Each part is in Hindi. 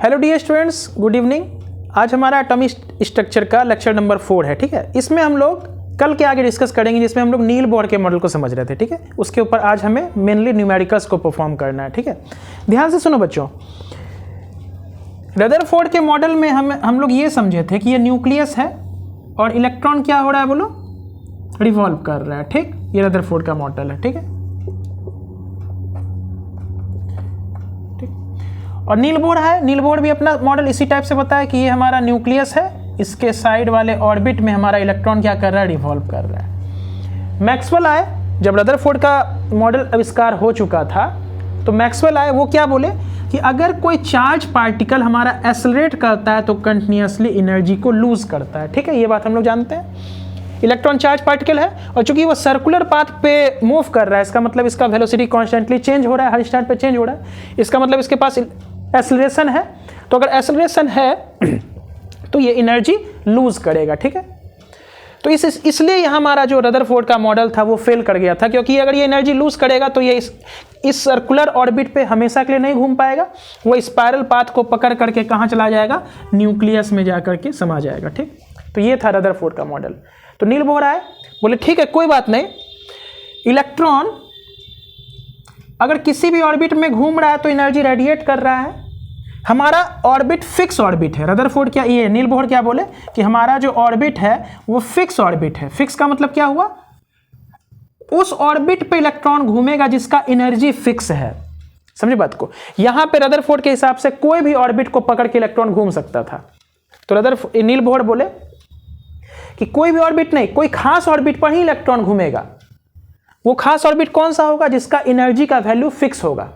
Hello dear students, good evening. आज हमारा एटॉमिक स्ट्रक्चर का लेक्चर नंबर 4 है। ठीक है, इसमें हम लोग कल के आगे डिस्कस करेंगे जिसमें हम लोग नील बोर के मॉडल को समझ रहे थे। ठीक है, उसके ऊपर आज हमें मेनली न्यूमेरिकल्स को परफॉर्म करना है। ठीक है, ध्यान से सुनो बच्चों। रदरफोर्ड के मॉडल में हम लोग ये समझे थे कि ये न्यूक्लियस है और इलेक्ट्रॉन क्या हो रहा है, बोलो, रिवॉल्व कर रहा है। ठीक, ये रदरफोर्ड का मॉडल है। ठीक है, और नील बोर है। नील बोर भी अपना मॉडल इसी टाइप से बताया कि ये हमारा न्यूक्लियस है, इसके साइड वाले ऑर्बिट में हमारा इलेक्ट्रॉन क्या कर रहा है, रिवॉल्व कर रहा है। मैक्सवेल आए, जब रदरफोर्ड का मॉडल आविष्कार हो चुका था तो मैक्सवेल आए, वो क्या बोले कि अगर कोई चार्ज पार्टिकल हमारा एक्सेलरेट करता है तो कंटिन्यूसली एनर्जी को लूज करता है। ठीक है, ये बात हम लोग जानते हैं। इलेक्ट्रॉन चार्ज पार्टिकल है और चूंकि वो सर्कुलर पाथ पे मूव कर रहा है, इसका मतलब इसका वेलोसिटी कॉन्स्टेंटली चेंज हो रहा है, हर इंस्टेंट पे चेंज हो रहा है। इसका मतलब इसके पास एक्सेलरेशन है, तो अगर एक्सेलरेशन है तो ये एनर्जी लूज करेगा। ठीक है, तो इसलिए यहाँ हमारा जो रदरफोर्ड का मॉडल था वो फेल कर गया था, क्योंकि अगर ये एनर्जी लूज करेगा तो ये इस सर्कुलर ऑर्बिट पे हमेशा के लिए नहीं घूम पाएगा, वो स्पाइरल पाथ को पकड़ करके कहाँ चला जाएगा, न्यूक्लियस में जा करके समा जाएगा। ठीक, तो ये था रदरफोर्ड का मॉडल। तो नील बोर आए, बोले ठीक है कोई बात नहीं, इलेक्ट्रॉन अगर किसी भी ऑर्बिट में घूम रहा है तो एनर्जी रेडिएट कर रहा है। हमारा ऑर्बिट फिक्स ऑर्बिट है। रदरफोर्ड क्या, ये नील बोर क्या बोले कि हमारा जो ऑर्बिट है वो फिक्स ऑर्बिट है। फिक्स का मतलब क्या हुआ, उस ऑर्बिट पे इलेक्ट्रॉन घूमेगा जिसका एनर्जी फिक्स है। समझे बात को। यहां पे रदरफोर्ड के हिसाब से कोई भी ऑर्बिट को पकड़ के इलेक्ट्रॉन घूम सकता था। तो नील बोर बोले कि कोई भी ऑर्बिट नहीं, कोई खास ऑर्बिट पर ही इलेक्ट्रॉन घूमेगा। वो खास ऑर्बिट कौन सा होगा, जिसका एनर्जी का वैल्यू फिक्स होगा,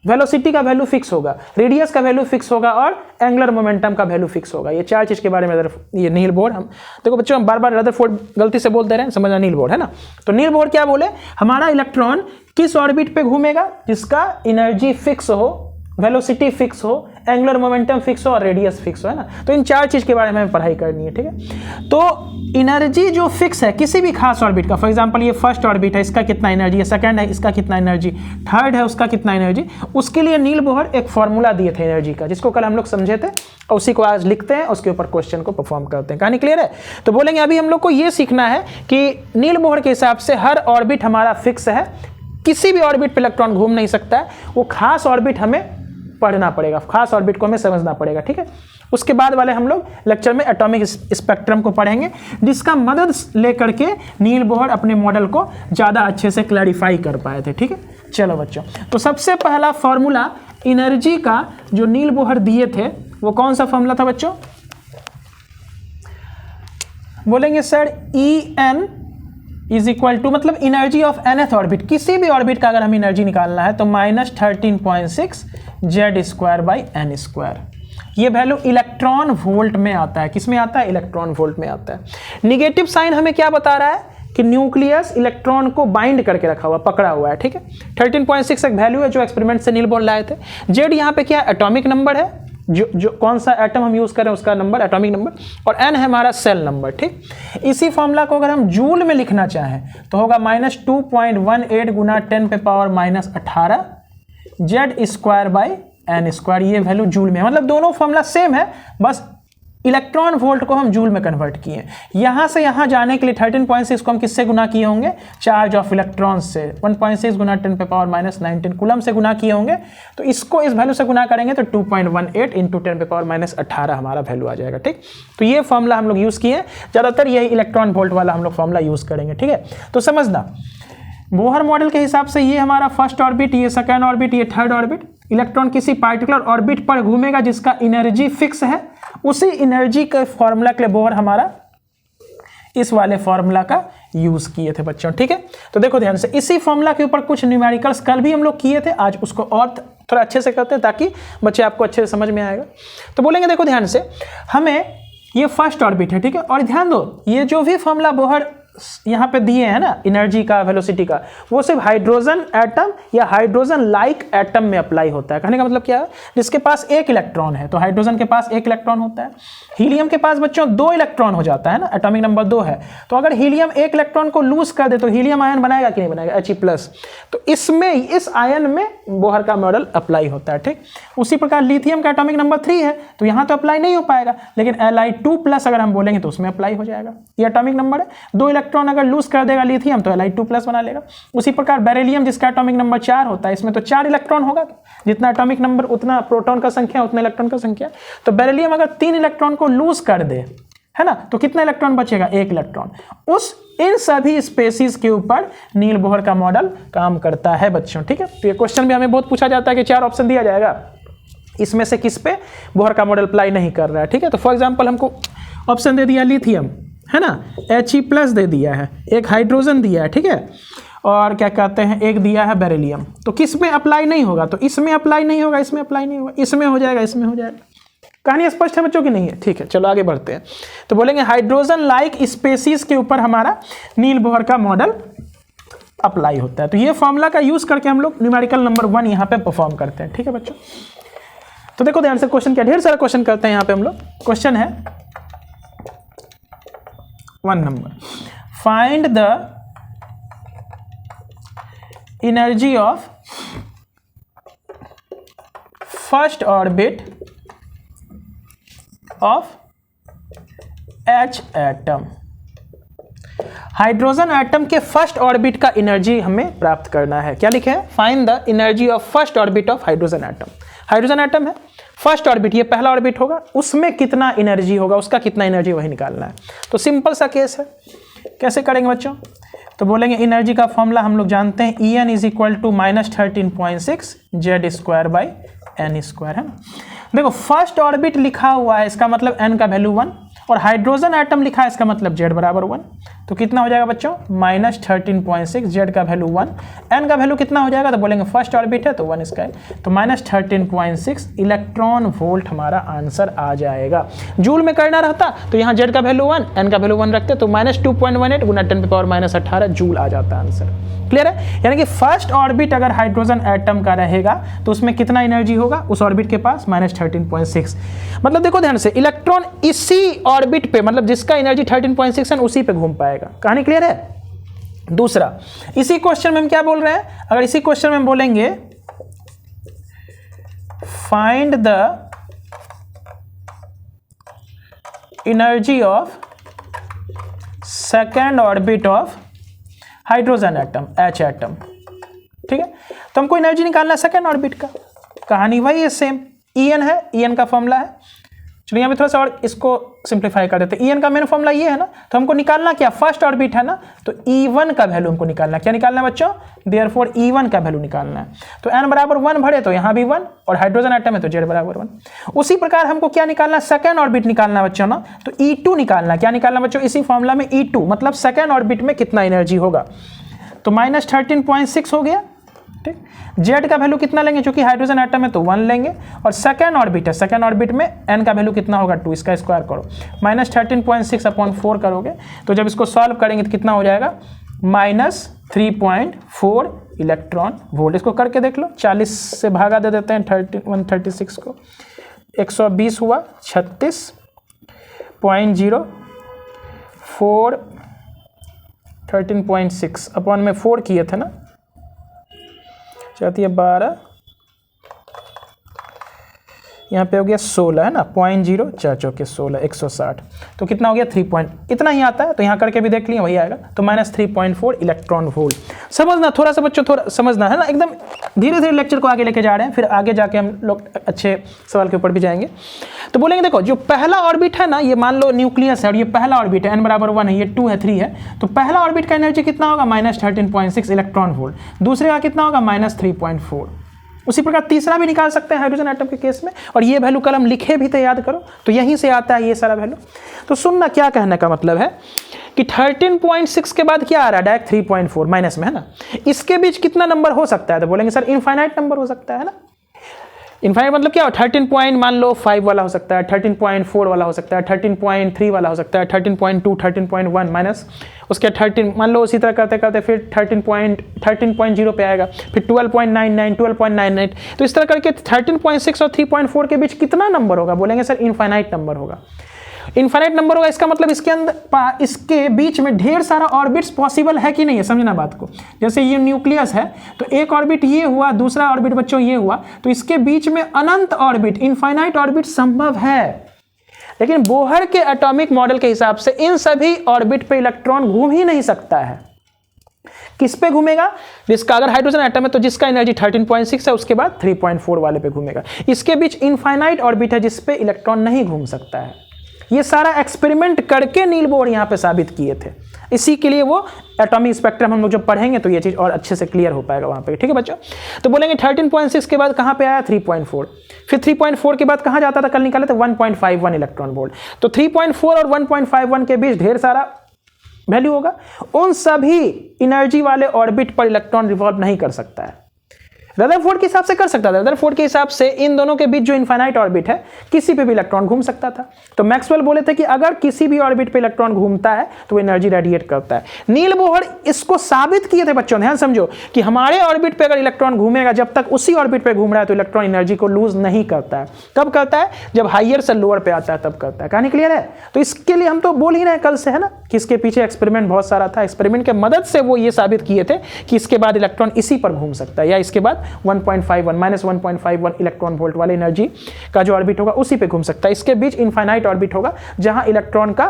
वेलोसिटी का वैल्यू फिक्स होगा, रेडियस का वैल्यू फिक्स होगा और एंगुलर मोमेंटम का वैल्यू फिक्स होगा। ये चार चीज के बारे में ये नील बोर, हम देखो बच्चों, हम बार बार रदरफोर्ड गलती से बोलते रहे, समझना नील बोर है ना। तो नील बोर क्या बोले, हमारा इलेक्ट्रॉन किस ऑर्बिट पे घूमेगा, जिसका एनर्जी फिक्स हो, वेलोसिटी फिक्स हो, एंगुलर मोमेंटम फिक्स हो और रेडियस फिक्स हो, है ना। तो इन चार चीज के बारे में हमें पढ़ाई करनी है। ठीक है, तो एनर्जी जो फिक्स है किसी भी खास ऑर्बिट का, फॉर एग्जांपल ये फर्स्ट ऑर्बिट है, इसका कितना एनर्जी है, सेकंड है, इसका कितना एनर्जी, थर्ड है, उसका कितना एनर्जी, उसके लिए नील बोर एक फॉर्मूला दिए थे एनर्जी का, जिसको कल हम लोग समझे थे और उसी को आज लिखते हैं, उसके ऊपर क्वेश्चन को परफॉर्म करते हैं। कहानी क्लियर है। तो बोलेंगे अभी हम लोग को ये सीखना है कि नील बोर के हिसाब से हर ऑर्बिट हमारा फिक्स है, किसी भी ऑर्बिट पे इलेक्ट्रॉन घूम नहीं सकता है। वो खास ऑर्बिट हमें पढ़ना पड़ेगा, खास ऑर्बिट को हमें समझना पड़ेगा। ठीक है, उसके बाद वाले हम लोग लेक्चर में एटॉमिक स्पेक्ट्रम को पढ़ेंगे, जिसका मदद लेकर के नील बोर अपने मॉडल को ज़्यादा अच्छे से क्लैरिफाई कर पाए थे। ठीक है, चलो बच्चों, तो सबसे पहला फॉर्मूला एनर्जी का जो नील बोर दिए थे वो कौन सा फॉर्मूला था बच्चों, बोलेंगे sir En is equal to, मतलब एनर्जी ऑफ nth ऑर्बिट, किसी भी ऑर्बिट का अगर हमें एनर्जी निकालना है तो -13.6 Z²/n²। ये वैल्यू इलेक्ट्रॉन वोल्ट में आता है। किस में आता है, इलेक्ट्रॉन वोल्ट में आता है। निगेटिव साइन हमें क्या बता रहा है कि न्यूक्लियस इलेक्ट्रॉन को बाइंड करके रखा हुआ, पकड़ा हुआ है। ठीक है, 13.6 एक वैल्यू है जो एक्सपेरिमेंट से नील बोर लाए थे। जेड यहाँ पे क्या एटॉमिक नंबर है, जो कौन सा एटम हम यूज करें उसका नंबर, एटॉमिक नंबर, और n है हमारा सेल नंबर। ठीक, इसी फॉर्मूला को अगर हम जूल में लिखना चाहें तो होगा -2.18 गुना 10⁻18 Z²/n²। ये वैल्यू जूल में, मतलब दोनों फॉर्मूला सेम है, बस इलेक्ट्रॉन वोल्ट को हम जूल में कन्वर्ट किए। यहां से यहां जाने के लिए 13.6 को हम किससे गुना किए होंगे, चार्ज ऑफ इलेक्ट्रॉन से, 1.6 गुना 10⁻19 कूलम से गुना किए होंगे। तो इसको इस वैल्यू से गुना करेंगे तो 2.18 इंटू 10⁻18 हमारा वैल्यू आ जाएगा। ठीक, तो ये फॉर्मूला हम लोग यूज किए, ज्यादातर यही इलेक्ट्रॉन वोल्ट वाला हम लोग फॉर्मूला यूज करेंगे। ठीक है, तो समझना, बोहर मॉडल के हिसाब से ये हमारा फर्स्ट ऑर्बिट, ये सेकेंड ऑर्बिट, ये थर्ड ऑर्बिट, इलेक्ट्रॉन किसी पार्टिकुलर ऑर्बिट पर घूमेगा जिसका एनर्जी फिक्स है। उसी एनर्जी के फॉर्मूला के लिए बोहर हमारा इस वाले फॉर्मूला का यूज किए थे बच्चों। ठीक है, तो देखो ध्यान से, इसी फॉर्मूला के ऊपर कुछ न्यूमेरिकल्स कल भी हम लोग किए थे, आज उसको और थोड़ा अच्छे से करते हैं ताकि बच्चे आपको अच्छे से समझ में आएगा। तो बोलेंगे देखो ध्यान से, हमें ये फर्स्ट ऑर्बिट है। ठीक है, और ध्यान दो, ये जो भी फॉर्मूला बोहर यहाँ पे दिए हैं ना एनर्जी का, वेलोसिटी का, वो सिर्फ हाइड्रोजन एटम या हाइड्रोजन लाइक एटम में अप्लाई होता है। कहने का मतलब क्या है, जिसके पास एक इलेक्ट्रॉन है, तो हाइड्रोजन के पास एक इलेक्ट्रॉन होता है, हीलियम के पास बच्चों 2 इलेक्ट्रॉन हो जाता है ना, एटॉमिक नंबर 2 है, तो अगर हीलियम एक इलेक्ट्रॉन को लूज कर दे तो हीलियम आयन बनाएगा कि नहीं बनाएगा, He+। तो इसमें इस आयन में बोहर का मॉडल अप्लाई होता है, ठीक। उसी प्रकार लिथियम का एटॉमिक नंबर 3 है, तो यहाँ तो अप्लाई नहीं हो पाएगा, लेकिन Li2+ अगर हम बोलेंगे तो उसमें अप्लाई हो जाएगा। ये एटॉमिक नंबर है, 2 इलेक्ट्रॉन अगर लूज कर देगा लिथियम तो Li2+ बना लेगा। उसी प्रकार बेरिलियम जिसका एटॉमिक नंबर 4 होता है, इसमें तो 4 इलेक्ट्रॉन होगा, जितना एटॉमिक नंबर उतना प्रोटॉन का संख्या उतना इलेक्ट्रॉन का संख्या। तो बेरिलियम अगर 3 इलेक्ट्रॉन को लूज कर दे, है ना, तो कितना इलेक्ट्रॉन बचेगा, 1 इलेक्ट्रॉन। इन सभी स्पेसीज के ऊपर नील बोहर का मॉडल काम करता है बच्चों, ठीक है। तो ये क्वेश्चन भी हमें बहुत पूछा जाता है कि 4 ऑप्शन दिया जाएगा, इसमें से किस पे बोहर का मॉडल अप्लाई नहीं कर रहा है, ठीक है। तो फॉर एग्जांपल हमको ऑप्शन दे दिया लिथियम, है ना, He+ दे दिया है, एक हाइड्रोजन दिया है, ठीक है, और क्या कहते हैं एक दिया है बेरिलियम, तो किस में अप्लाई नहीं होगा, तो इसमें अप्लाई नहीं होगा, इसमें अप्लाई नहीं होगा, इसमें हो जाएगा, इसमें हो जाएगा। कहानी स्पष्ट है बच्चों की नहीं है, ठीक है। चलो आगे बढ़ते हैं। तो बोलेंगे हाइड्रोजन लाइक स्पेसीज के ऊपर हमारा नील बोहर का मॉडल अप्लाई होता है। तो ये फॉर्मूला का यूज करके हम लोग न्यूमेरिकल नंबर 1 यहाँ पे परफॉर्म करते हैं, ठीक है बच्चों। तो देखो ध्यान से क्वेश्चन क्या, ढेर सारा क्वेश्चन करते हैं यहाँ पे हम लोग। क्वेश्चन है 1 number, find the energy of first orbit of H atom. Hydrogen atom के फर्स्ट ऑर्बिट का एनर्जी हमें प्राप्त करना है। क्या लिखे हैं, find the energy of first orbit of hydrogen atom. Hydrogen atom है, फर्स्ट ऑर्बिट, ये पहला ऑर्बिट होगा, उसमें कितना एनर्जी होगा, उसका कितना एनर्जी वही निकालना है। तो सिंपल सा केस है, कैसे करेंगे बच्चों। तो बोलेंगे एनर्जी का फॉर्मूला हम लोग जानते हैं, En = -13.6 Z² है ना। देखो फर्स्ट ऑर्बिट लिखा हुआ है, इसका मतलब n का वैल्यू 1, और हाइड्रोजन एटम लिखा है, इसका मतलब Z = 1। तो कितना हो जाएगा बच्चों, -13.6, Z का वैल्यू 1, n का वैल्यू कितना हो जाएगा, तो बोलेंगे फर्स्ट ऑर्बिट है तो 1 इसका है, तो -13.6 इलेक्ट्रॉन वोल्ट हमारा आंसर आ जाएगा। जूल में करना रहता तो यहाँ Z का वैल्यू 1, n का वैल्यू 1 रखते तो -2.18 × 10⁻−18 जूल आ जाता आंसर। क्लियर है, यानी कि फर्स्ट ऑर्बिट अगर हाइड्रोजन एटम का रहेगा तो उसमें कितना एनर्जी होगा उस ऑर्बिट के पास, -13.6। मतलब देखो ध्यान से, इलेक्ट्रॉन इसी ऑर्बिट पे, मतलब जिसका एनर्जी 13.6 है उसी पे घूम पाएगा। कहानी क्लियर है। दूसरा, इसी क्वेश्चन में हम क्या बोल रहे हैं, अगर इसी क्वेश्चन में हम बोलेंगे find the energy of second orbit of hydrogen atom H atom, ठीक है। तो हमको एनर्जी निकालना है सेकेंड ऑर्बिट का। कहानी वही है, सेम En है, En का फॉर्मूला है। चलिए यहाँ पे थोड़ा सा और इसको सिंप्लीफाई कर देते हैं। En का मेन फॉर्मूला ये है ना, तो हमको निकालना क्या, फर्स्ट ऑर्बिट है ना, तो E1 का वैल्यू हमको निकालना है। क्या निकालना है बच्चों, देयरफॉर E1 का वैल्यू निकालना है। तो n = 1 भरे तो यहाँ भी 1, और हाइड्रोजन एटम है तो Z = 1। उसी प्रकार हमको क्या निकालना, सेकेंड ऑर्बिट निकालना बच्चों ना, तो E2 निकालना। क्या निकालना बच्चों, इसी फॉर्मूला में E2, मतलब सेकेंड ऑर्बिट में कितना एनर्जी होगा, तो -13.6 हो गया, ठीक। Z का वैल्यू कितना लेंगे, क्योंकि हाइड्रोजन एटम है तो 1 लेंगे, और सेकेंड ऑर्बिट है, सेकेंड ऑर्बिट में n का वैल्यू कितना होगा 2, इसका स्क्वायर करो, -13.6/4 करोगे, तो जब इसको सॉल्व करेंगे तो कितना हो जाएगा, -3.4 इलेक्ट्रॉन वोल्ट। इसको करके देख लो, 40 से भागा दे देते हैं 136 को, 120 हुआ, 36.04 13.6 अपॉन में 4 किए थे ना, चाहती है 12, यहाँ पे हो गया 16 है ना, 0.0 4 चौके 16, 160, तो कितना हो गया 3 पॉइंट, इतना ही आता है। तो यहाँ करके भी देख लिया वही आएगा, तो -3.4 इलेक्ट्रॉन वोल्ट। समझना थोड़ा सा बच्चों, थोड़ा समझना है ना, एकदम धीरे धीरे लेक्चर को आगे लेके जा रहे हैं, फिर आगे जाके हम लोग अच्छे सवाल के ऊपर भी जाएंगे। तो बोलेंगे देखो जो पहला ऑर्बिट है ना, ये मान लो न्यूक्लियस है और ये पहला ऑर्बिट है, n = 1 है, ये 2 है, 3 है, तो पहला ऑर्बिट का एनर्जी कितना होगा, -13.6 इलेक्ट्रॉन वोल्ट। दूसरे का कितना होगा, -3.4। उसी प्रकार तीसरा भी निकाल सकते हैं हाइड्रोजन एटम के केस में, और ये वैल्यू कल हम लिखे भी थे, याद करो, तो यहीं से आता है ये सारा वैल्यू। तो सुनना, क्या कहने का मतलब है कि 13.6 के बाद क्या आ रहा है, डायरेक्ट 3.4 माइनस में है ना, इसके बीच कितना नंबर हो सकता है, तो बोलेंगे सर इनफाइनाइट नंबर हो सकता है ना। इनफाइनाइट मतलब क्या हो, 13 पॉइंट मान लो 5 वाला हो सकता है, 13.4 वाला हो सकता है, 13.3 वाला हो सकता है, 13.2, 13.1 माइनस उसके 13 मान लो, उसी तरह करते करते फिर 13.0 पे आएगा, फिर 12.99, 12.98, तो इस तरह करके 13.6 और 3.4 के बीच कितना नंबर होगा, बोलेंगे सर इनफाइनाइट नंबर होगा। इनफाइनाइट नंबर होगा, इसका मतलब इसके अंदर इसके बीच में ढेर सारा ऑर्बिट्स पॉसिबल है कि नहीं है, समझना बात को। जैसे ये न्यूक्लियस है तो एक ऑर्बिट ये हुआ, दूसरा ऑर्बिट बच्चों ये हुआ, तो इसके बीच में अनंत ऑर्बिट, इनफाइनाइट ऑर्बिट संभव है। लेकिन बोहर के एटॉमिक मॉडल के हिसाब से इन सभी ऑर्बिट पे इलेक्ट्रॉन घूम ही नहीं सकता है। किस पे घूमेगा, जिसका अगर हाइड्रोजन एटम है तो जिसका एनर्जी 13.6 है उसके बाद 3.4 वाले पे घूमेगा। इसके बीच इनफाइनाइट ऑर्बिट है जिस पे इलेक्ट्रॉन नहीं घूम सकता है। ये सारा एक्सपेरिमेंट करके नील बोहर यहाँ पे साबित किए थे। इसी के लिए वो एटॉमिक स्पेक्ट्रम हम लोग जब पढ़ेंगे तो ये चीज़ और अच्छे से क्लियर हो पाएगा वहाँ पे, ठीक है बच्चों। तो बोलेंगे 13.6 के बाद कहाँ पे आया 3.4, फिर 3.4 के बाद कहाँ जाता था, कल निकाले थे 1.51 इलेक्ट्रॉन वोल्ट। तो 3.4 और 1.51 के बीच ढेर सारा वैल्यू होगा। उन सभी एनर्जी वाले ऑर्बिट पर इलेक्ट्रॉन रिवॉल्व नहीं कर सकता है। रदरफोर्ड के हिसाब से कर सकता था। रदरफोर्ड के हिसाब से इन दोनों के बीच जो इनफाइनाइट ऑर्बिट है किसी पे भी इलेक्ट्रॉन घूम सकता था। तो मैक्सवेल बोले थे कि अगर किसी भी ऑर्बिट पे इलेक्ट्रॉन घूमता है तो वो एनर्जी रेडिएट करता है। नील बोहर इसको साबित किए थे बच्चों, ध्यान समझो कि हमारे ऑर्बिट पे अगर इलेक्ट्रॉन घूमेगा जब तक उसी ऑर्बिट पे घूम रहा है तो इलेक्ट्रॉन एनर्जी को लूज नहीं करता है। कब करता है, जब हाइयर से लोअर पे आता है तब करता है। कहानी क्लियर है। तो इसके लिए हम तो बोल ही रहे कल से, है ना, कि इसके पीछे एक्सपेरिमेंट बहुत सारा था। एक्सपेरिमेंट के मदद से वो ये साबित किए थे कि इसके बाद इलेक्ट्रॉन इसी पर घूम सकता है, या इसके बाद 1.51 इलेक्ट्रॉन वोल्ट वाले एनर्जी का जो ऑर्बिट होगा उसी पे घूम सकता है। इसके बीच इनफाइनाइट ऑर्बिट होगा जहां इलेक्ट्रॉन का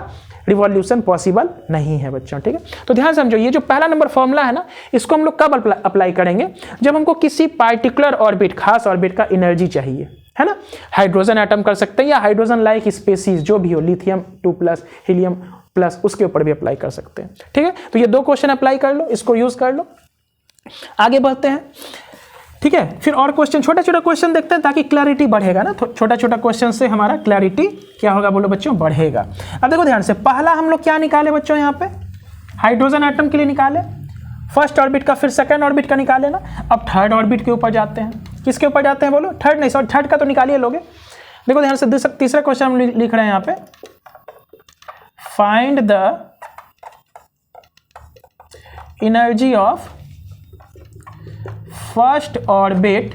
रिवॉल्यूशन पॉसिबल नहीं है बच्चों, ठीक है। तो ध्यान समझो, ये जो पहला नंबर फॉर्मूला है ना, इसको हम लोग कब अप्लाई करेंगे, जब हमको किसी पार्टिकुलर ऑर्बिट, खास ऑर्बिट का एनर्जी चाहिए, है ना। हाइड्रोजन एटम कर सकते हैं या हाइड्रोजन लाइक स्पेसीज जो भी हो, लिथियम 2+, हीलियम प्लस, उसके ऊपर भी अप्लाई कर सकते हैं, ठीक है। तो ये दो क्वेश्चन अप्लाई कर लो, इसको यूज कर लो। आगे बढ़ते हैं, ठीक है। फिर और क्वेश्चन, छोटा छोटा क्वेश्चन देखते हैं ताकि क्लैरिटी बढ़ेगा ना। छोटा छोटा क्वेश्चन से हमारा क्लैरिटी क्या होगा बोलो बच्चों, बढ़ेगा। अब देखो ध्यान से, पहला हम लोग क्या निकाले बच्चों, यहाँ पे हाइड्रोजन एटम के लिए निकाले फर्स्ट ऑर्बिट का, फिर सेकंड ऑर्बिट का निकाले ना। अब थर्ड ऑर्बिट के ऊपर जाते हैं। किसके ऊपर जाते हैं बोलो, थर्ड नहीं, सॉरी थर्ड का तो निकालिए लोगे। देखो ध्यान से, तीसरा क्वेश्चन हम लिख रहे हैं यहाँ पे, find the energy of first orbit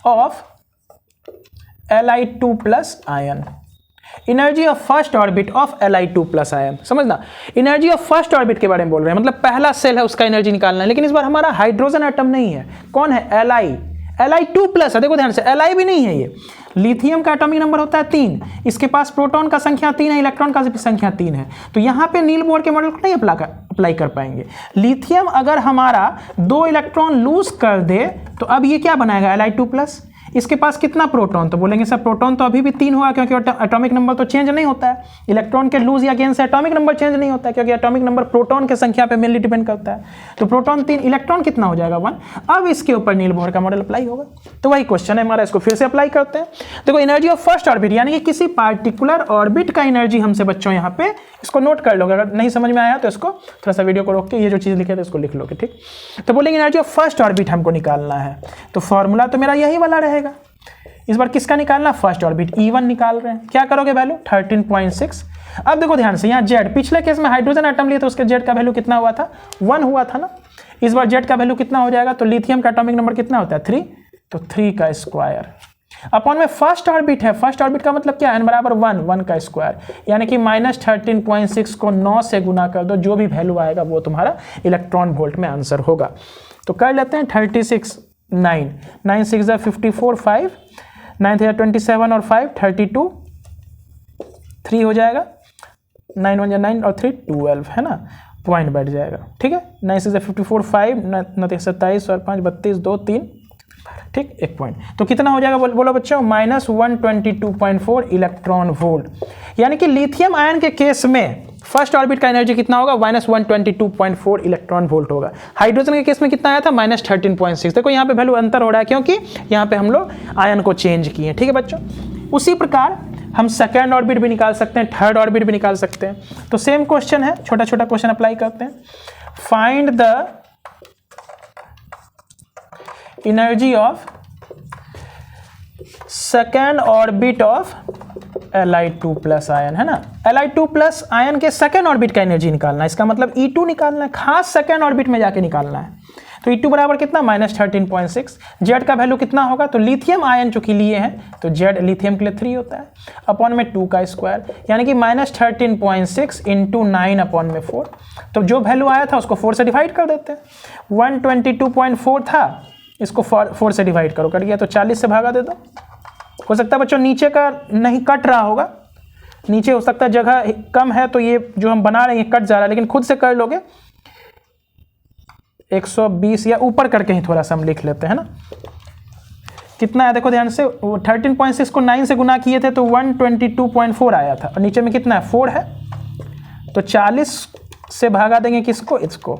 of Li2+ ion. Energy of first orbit of Li2+ ion, समझना। एनर्जी ऑफ फर्स्ट ऑर्बिट के बारे में बोल रहे हैं, मतलब पहला सेल है उसका एनर्जी निकालना है। लेकिन इस बार हमारा हाइड्रोजन एटम नहीं है, कौन है, Li2+ है। देखो ध्यान से, Li भी नहीं है, ये लिथियम का एटॉमिक नंबर होता है 3, इसके पास प्रोटॉन का संख्या 3 है, इलेक्ट्रॉन का भी संख्या 3 है। तो यहाँ पे नील बोहर के मॉडल को नहीं अप्लाई कर पाएंगे। लिथियम अगर हमारा 2 इलेक्ट्रॉन लूज कर दे तो अब ये क्या बनाएगा, Li2+। इसके पास कितना प्रोटॉन, तो बोलेंगे सर प्रोटॉन तो अभी भी 3 होगा क्योंकि एटॉमिक नंबर तो चेंज नहीं होता है। इलेक्ट्रॉन के लूज या गेन से एटॉमिक नंबर चेंज नहीं होता है क्योंकि एटॉमिक नंबर प्रोटॉन के संख्या पे मेनली डिपेंड करता है। तो प्रोटॉन 3, इलेक्ट्रॉन कितना हो जाएगा 1। अब इसके ऊपर नील बोहर का मॉडल अप्लाई होगा। तो वही क्वेश्चन है हमारा, इसको फिर से अप्लाई करते हैं। देखो एनर्जी ऑफ फर्स्ट ऑर्बिट यानी कि किसी पार्टिकुलर ऑर्बिट का एनर्जी हमसे बच्चों यहाँ पे, इसको नोट कर लोगे, अगर नहीं समझ में आया तो इसको थोड़ा सा वीडियो को रोक के ये जो चीज़ लिखे थे इसको लिख लोगे, ठीक। तो बोलेंगे एनर्जी ऑफ फर्स्ट ऑर्बिट हमको निकालना है, तो फॉर्मूला तो मेरा यही वाला रहेगा। इस बार किसका निकालना, फर्स्ट ऑर्बिट, E1 निकाल रहे हैं। क्या करोगे वैल्यू 13.6। अब देखो ध्यान से, यहाँ Z, पिछले केस में हाइड्रोजन एटम लिए तो उसके Z का वैल्यू कितना हुआ था, 1 हुआ था ना। इस बार Z का वैल्यू कितना हो जाएगा, तो लिथियम का एटॉमिक नंबर कितना होता है 3, तो 3 का स्क्वायर अपॉन में फर्स्ट ऑर्बिट है। फर्स्ट ऑर्बिट का मतलब क्या है, n बराबर 1 का स्क्वायर, यानी कि -13.6 को 9 से गुना कर दो, जो भी वैल्यू आएगा वो तुम्हारा इलेक्ट्रॉन वोल्ट में आंसर होगा। तो कर लेते हैं 36, 9 6 54, 5 9 27 और 5 32, 3 हो जाएगा, 9 1 9 और 3 12, है ना, पॉइंट बैठ जाएगा, ठीक है। 9 6 54, 5 9 27 और 5 32, 2 3, ठीक, 1 पॉइंट। तो कितना हो जाएगा बोलो बच्चों, -122.4 इलेक्ट्रॉन वोल्ट। यानी कि लिथियम आयन के केस में फर्स्ट ऑर्बिट का एनर्जी कितना होगा, -122.4 इलेक्ट्रॉन वोल्ट होगा। हाइड्रोजन के केस में कितना आया था, -13.6। देखो यहाँ पे वैल्यू अंतर हो रहा है क्योंकि यहाँ पे हम लोग आयन को चेंज किए, ठीक है बच्चों। उसी प्रकार हम सेकेंड ऑर्बिट भी निकाल सकते हैं, थर्ड ऑर्बिट भी निकाल सकते हैं। तो सेम क्वेश्चन है, छोटा छोटा क्वेश्चन अप्लाई करते हैं। Find the energy of second orbit of Li2 plus ion, है ना। Li2 प्लस आयन के सेकेंड ऑर्बिट का एनर्जी निकालना है, इसका मतलब E2 निकालना है, खास सेकेंड ऑर्बिट में जाके निकालना है। तो E2 बराबर कितना -13.6। जेड का वैल्यू कितना होगा, तो लिथियम आयन चूंकि लिए हैं तो जेड लिथियम के लिए 3 होता है, अपॉन में 2 का स्क्वायर, यानी कि -13.6 इंटू 9 अपॉन में 4। तो जो वैल्यू आया था उसको 4 से डिवाइड कर देते हैं। 122.4 था, इसको 4 से डिवाइड करो, कट गया तो 40 से भागा दे दो। हो सकता है बच्चों नीचे का नहीं कट रहा होगा, नीचे हो सकता है जगह कम है तो ये जो हम बना रहे हैं कट जा रहा है, लेकिन खुद से कर लोगे 120 या ऊपर करके ही थोड़ा सा हम लिख लेते हैं ना। कितना है देखो ध्यान से, 13.6 को 9 से गुना किए थे तो 122.4 आया था, और नीचे में कितना है 4 है, तो 40 से भागा देंगे किसको, इसको।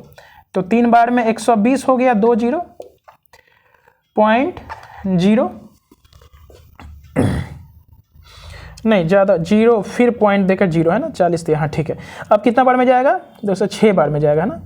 तो 3 बार में 120 हो गया, 20.0 नहीं ज़्यादा, 0 फिर पॉइंट देकर 0 है ना, 40 थे, हाँ ठीक है। अब कितना बार में जाएगा, 206 बार में जाएगा ना,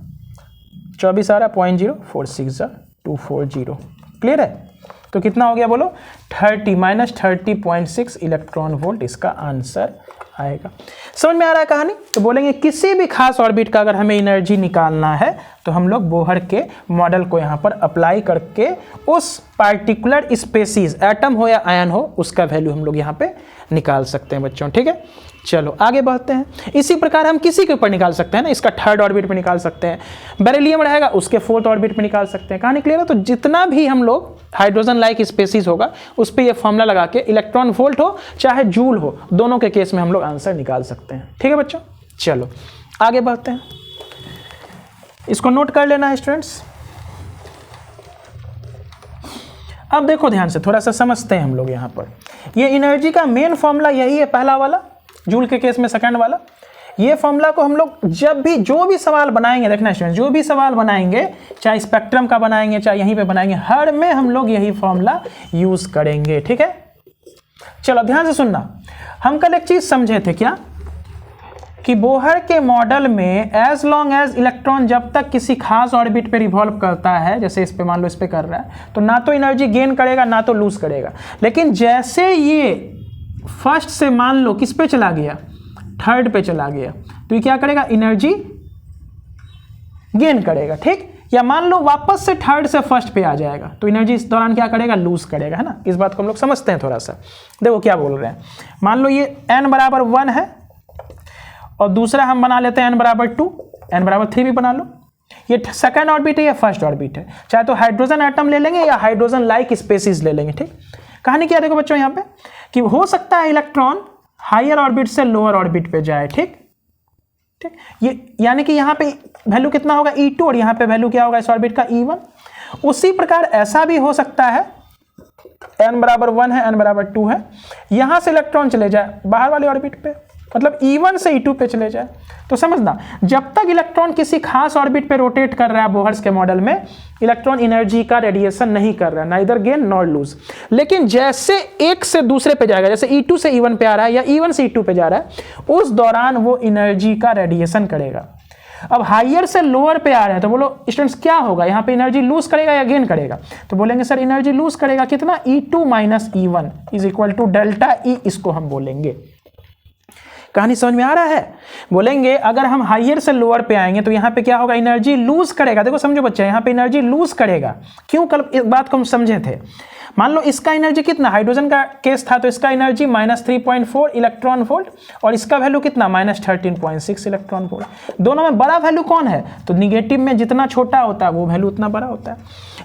24 आ रहा है, 0.046 क्लियर है। तो कितना हो गया बोलो, 30 इलेक्ट्रॉन वोल्ट इसका आंसर आएगा। समझ में आ रहा है कहानी। तो बोलेंगे किसी भी खास ऑर्बिट का अगर हमें एनर्जी निकालना है तो हम लोग बोहर के मॉडल को यहाँ पर अप्लाई करके उस पार्टिकुलर स्पेसीज, एटम हो या आयन हो, उसका वैल्यू हम लोग यहाँ पे निकाल सकते हैं बच्चों, ठीक है। चलो आगे बढ़ते हैं। इसी प्रकार हम किसी के ऊपर निकाल सकते हैं ना, इसका 3rd ऑर्बिट पे निकाल सकते हैं, बेरिलियम रहेगा उसके 4th ऑर्बिट पे निकाल सकते हैं। कहानी क्लियर है। तो जितना भी हम लोग हाइड्रोजन लाइक स्पेसीज होगा उस पर ये फॉर्मूला लगा के इलेक्ट्रॉन वोल्ट हो चाहे जूल हो, दोनों के केस में हम लोग आंसर निकाल सकते हैं, ठीक है बच्चों। चलो आगे बढ़ते हैं, इसको नोट कर लेना है स्टूडेंट्स। अब देखो ध्यान से, थोड़ा सा समझते हैं हम लोग यहाँ पर। ये एनर्जी का मेन फॉर्मूला यही है, पहला वाला, जूल के केस में सेकंड वाला। ये फॉर्मूला को हम लोग जब भी जो भी सवाल बनाएंगे, देखना स्टूडेंट, जो भी सवाल बनाएंगे, चाहे स्पेक्ट्रम का बनाएंगे चाहे यहीं पे बनाएंगे, हर में हम लोग यही फॉर्मूला यूज करेंगे, ठीक है। चलो ध्यान से सुनना, हम कल एक चीज समझे थे क्या, कि बोहर के मॉडल में एज लॉन्ग एज इलेक्ट्रॉन जब तक किसी खास ऑर्बिट पे रिवॉल्व करता है, जैसे इस पे मान लो इस पे कर रहा है, तो ना तो एनर्जी गेन करेगा ना तो लूज करेगा। लेकिन जैसे ये फर्स्ट से मान लो किस पे चला गया, 3rd पे चला गया, तो ये क्या करेगा, एनर्जी गेन करेगा, ठीक। या मान लो वापस से 3rd से 1st पे आ जाएगा, तो एनर्जी इस दौरान क्या करेगा, लूज करेगा, है ना। इस बात को हम लोग समझते हैं थोड़ा सा। देखो क्या बोल रहे हैं, मान लो ये n बराबर 1 है और दूसरा हम बना लेते हैं n बराबर 2, n बराबर 3 भी बना लो। ये सेकंड ऑर्बिट है या फर्स्ट ऑर्बिट है, चाहे तो हाइड्रोजन एटम ले लेंगे या हाइड्रोजन लाइक स्पेसीज ले लेंगे, ठीक। कहानी क्या देखो बच्चों यहाँ पे, कि हो सकता है इलेक्ट्रॉन हायर ऑर्बिट से लोअर ऑर्बिट पे जाए, ठीक ठीक। ये यानी कि यहाँ पे वैल्यू कितना होगा, E2, और यहाँ पे वैल्यू क्या होगा इस ऑर्बिट का, E1। उसी प्रकार ऐसा भी हो सकता है, n बराबर 1 है, n बराबर 2 है, यहाँ से इलेक्ट्रॉन चले जाए बाहर वाले ऑर्बिट पे, मतलब E1 से E2 पे चले जाए। तो समझना, जब तक इलेक्ट्रॉन किसी खास ऑर्बिट पे रोटेट कर रहा है बोहर्स के मॉडल में, इलेक्ट्रॉन एनर्जी का रेडिएशन नहीं कर रहा है, नाइदर गेन नॉर लूज। लेकिन जैसे एक से दूसरे पे जाएगा, जैसे E2 से E1 पे आ रहा है या E1 से E2 पे जा रहा है, उस दौरान वो एनर्जी का रेडिएशन करेगा। अब हाइयर से लोअर पे आ रहा है, तो बोलो स्टूडेंट्स क्या होगा, यहाँ पे एनर्जी लूज करेगा या गेन करेगा, तो बोलेंगे सर एनर्जी लूज करेगा। कितना, E2 minus E1 is equal to delta E, इसको हम बोलेंगे। कहानी समझ में आ रहा है। बोलेंगे अगर हम हाइयर से लोअर पे आएंगे तो यहाँ पे क्या होगा, एनर्जी लूज करेगा। देखो समझो बच्चे, यहाँ पे एनर्जी लूज करेगा। क्यों, कल इस बात को हम समझे थे। मान लो इसका एनर्जी कितना, हाइड्रोजन का केस था तो इसका एनर्जी -3.4 इलेक्ट्रॉन वोल्ट, और इसका वैल्यू कितना, -13.6 इलेक्ट्रॉन वोल्ट। दोनों में बड़ा वैल्यू कौन है, तो निगेटिव में जितना छोटा होता है वो वैल्यू उतना बड़ा होता है।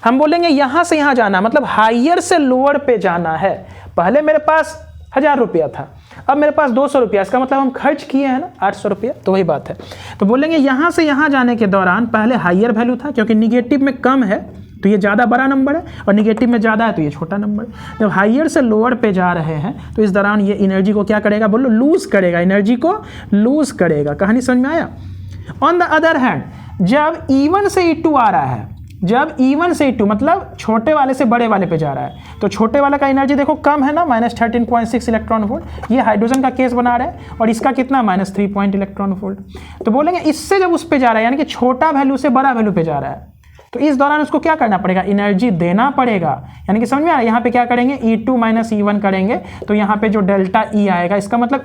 हम बोलेंगे यहाँ से यहाँ जाना, मतलब हाइयर से लोअर पे जाना है। पहले मेरे पास 1000 रुपया था, अब मेरे पास 200 रुपया, इसका मतलब हम खर्च किए हैं ना 800 रुपया, तो वही बात है। तो बोलेंगे यहाँ से यहाँ जाने के दौरान पहले हाइयर वैल्यू था, क्योंकि निगेटिव में कम है तो ये ज़्यादा बड़ा नंबर है, और निगेटिव में ज़्यादा है तो ये छोटा नंबर है। जब हाइयर से लोअर पे जा रहे हैं तो इस दौरान ये एनर्जी को क्या करेगा, बोलो लूज करेगा, एनर्जी को लूज करेगा। कहानी समझ में आया। ऑन द अदर हैंड, जब E1 से E2 आ रहा है, जब E1 से E2 मतलब छोटे वाले से बड़े वाले पे जा रहा है, तो छोटे वाले का एनर्जी देखो कम है ना, -13.6 इलेक्ट्रॉन वोल्ट। ये हाइड्रोजन का केस बना रहे हैं, और इसका कितना, -3 पॉइंट इलेक्ट्रॉन वोल्ट। तो बोलेंगे इससे जब उस पे जा रहा है, यानी कि छोटा वैल्यू से बड़ा वैल्यू पे जा रहा है, तो इस दौरान उसको क्या करना पड़ेगा, एनर्जी देना पड़ेगा। यानी कि समझ में आ रहा है, यहाँ पे क्या करेंगे E2 माइनस E1 करेंगे तो यहाँ पे जो डेल्टा E आएगा इसका मतलब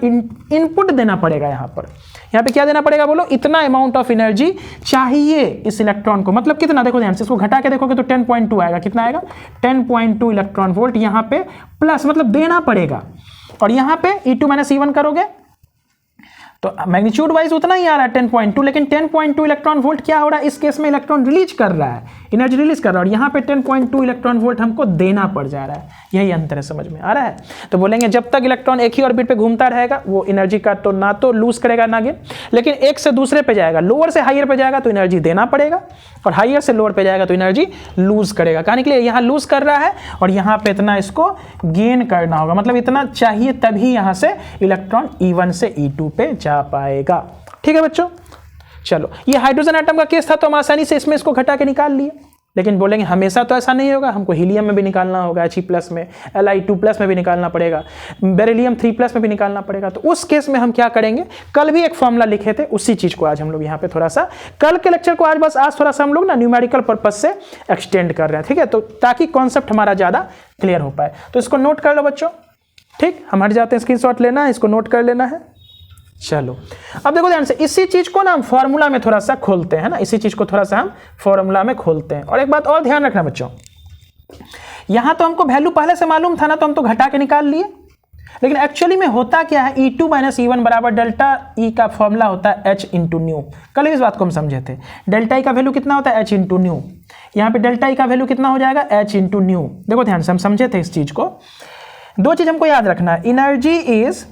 इनपुट देना पड़ेगा। यहाँ पे क्या देना पड़ेगा बोलो, इतना अमाउंट ऑफ एनर्जी चाहिए इस इलेक्ट्रॉन को। मतलब कितना, देखो ध्यान से, इसको घटा के देखोगे तो 10.2 आएगा। कितना आएगा, 10.2 इलेक्ट्रॉन वोल्ट यहाँ पे प्लस, मतलब देना पड़ेगा। और यहाँ पे E2 माइनस E1 करोगे तो मैग्नीट्यूड वाइज उतना ही आ रहा है 10.2, लेकिन 10.2 इलेक्ट्रॉन वोल्ट क्या हो रहा है, इस केस में इलेक्ट्रॉन रिलीज कर रहा है, एनर्जी रिलीज कर रहा है। और यहाँ पे 10.2 इलेक्ट्रॉन वोल्ट हमको देना पड़ जा रहा है। यही अंतर है, समझ में आ रहा है। तो बोलेंगे जब तक इलेक्ट्रॉन एक ही ऑर्बिट पे घूमता रहेगा वो एनर्जी का तो ना तो लूज करेगा ना गेन, लेकिन एक से दूसरे पे जाएगा, लोअर से हायर पे जाएगा तो एनर्जी देना पड़ेगा, और हायर से लोअर पे जाएगा तो एनर्जी लूज करेगा। कहने के लिए यहाँ लूज कर रहा है और यहाँ पे इतना इसको गेन करना होगा, मतलब इतना चाहिए तभी यहाँ से इलेक्ट्रॉन E1 से E2 पे जा पाएगा। ठीक है बच्चों, चलो ये हाइड्रोजन एटम का केस था तो हम आसानी से इसमें इसको घटा के निकाल लिए। लेकिन बोलेंगे हमेशा तो ऐसा नहीं होगा, हमको हीलियम में भी निकालना होगा, He+ में, Li2+ में भी निकालना पड़ेगा, बेरिलियम 3+ में भी निकालना पड़ेगा। तो उस केस में हम क्या करेंगे, कल भी एक फॉर्मूला लिखे थे, उसी चीज को आज हम लोग यहाँ पे थोड़ा सा, कल के लेक्चर को आज थोड़ा सा हम लोग ना न्यूमेरिकल पर्पज से एक्सटेंड कर रहे हैं। ठीक है, तो ताकि कॉन्सेप्ट हमारा ज्यादा क्लियर हो पाए। तो इसको नोट कर लो बच्चों। ठीक, हम हट जाते हैं, स्क्रीनशॉट लेना है, इसको नोट कर लेना है। चलो अब देखो ध्यान से, इसी चीज को ना हम फॉर्मूला में थोड़ा सा खोलते हैं ना, इसी चीज को थोड़ा सा हम फॉर्मूला में खोलते हैं। और एक बात और ध्यान रखना बच्चों, यहां तो हमको वैल्यू पहले से मालूम था ना, तो हम तो घटा के निकाल लिए, लेकिन एक्चुअली में होता क्या है, E2 माइनस E1 बराबर डेल्टा E का फॉर्मूला होता है H इंटू न्यू। कल इस बात को हम समझे थे, डेल्टा E का वैल्यू कितना होता है, H इंटू न्यू। यहाँ पे डेल्टा E का वैल्यू कितना हो जाएगा, H इंटू न्यू। देखो ध्यान से, हम समझे थे इस चीज को। दो चीज हमको याद रखना है, एनर्जी इज,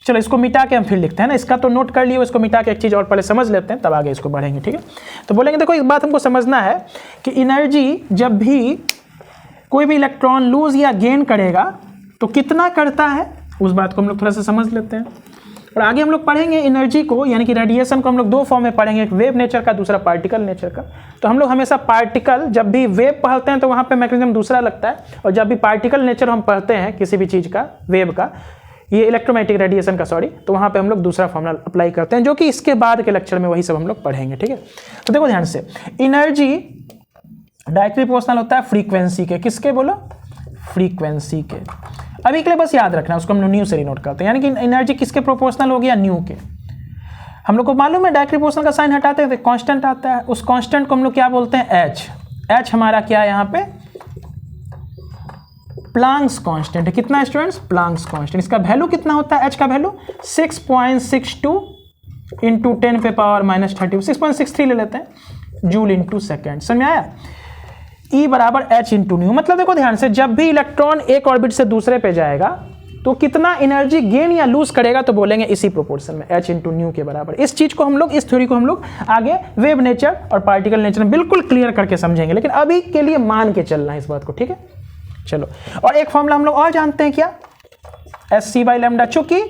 चलो इसको मिटा के हम फिर लिखते हैं ना, इसका तो नोट कर लियो, इसको मिटा के एक चीज और पहले समझ लेते हैं, तब आगे इसको बढ़ेंगे। ठीक है, तो बोलेंगे देखो एक बात हमको समझना है कि एनर्जी जब भी कोई भी इलेक्ट्रॉन लूज या गेन करेगा तो कितना करता है, उस बात को हम लोग थोड़ा सा समझ लेते हैं। और आगे हम लोग पढ़ेंगे एनर्जी को, यानी कि रेडिएशन को हम लोग दो फॉर्म में पढ़ेंगे, एक वेव नेचर का, दूसरा पार्टिकल नेचर का। तो हम लोग हमेशा पार्टिकल, जब भी वेव पढ़ते हैं तो वहाँ पे मैकेनिज्म दूसरा लगता है, और जब भी पार्टिकल नेचर हम पढ़ते हैं किसी भी चीज़ का, वेव का, ये इलेक्ट्रोमैग्नेटिक रेडिएशन का, सॉरी, तो वहाँ पे हम लोग दूसरा फॉर्मूला अप्लाई करते हैं, जो कि इसके बाद के लेक्चर में वही सब हम लोग पढ़ेंगे। ठीक है, तो देखो ध्यान से, एनर्जी डायरेक्टली प्रोपोर्शनल होता है फ्रीक्वेंसी के, किसके बोलो, फ्रीक्वेंसी के। अभी के लिए बस याद रखना, उसको हम लोग न्यू से डिनोट करते हैं, यानी कि एनर्जी किसके प्रोपोर्शनल हो गया, न्यू के। हम लोग को मालूम है डायरेक्टली प्रोपोर्शनल का साइन हटाते हैं तो कांस्टेंट आता है, उस कांस्टेंट को हम लोग क्या बोलते हैं, H। H हमारा क्या है यहाँ पे, प्लांक्स कांस्टेंट है। कितना स्टूडेंट्स, प्लांक्स कांस्टेंट। इसका वैल्यू कितना होता है, H का वैल्यू 6.62 इंटू 10 पे पावर माइनस 30, 6.63 ले लेते हैं, जूल इंटू सेकेंड। समझ में आया, E बराबर H इंटू न्यू। मतलब देखो ध्यान से, जब भी इलेक्ट्रॉन एक ऑर्बिट से दूसरे पे जाएगा तो कितना एनर्जी गेन या लूज करेगा, तो बोलेंगे इसी प्रोपोर्शन में, H इंटू न्यू के बराबर। इस चीज को हम लोग, इस थ्योरी को हम लोग आगे वेव नेचर और पार्टिकल नेचर में बिल्कुल क्लियर करके समझेंगे, लेकिन अभी के लिए मान के चलना है इस बात को। ठीक है, चलो। और एक फॉर्मूला हम लोग और जानते हैं, क्या, SC बाई लैम्डा। चूंकि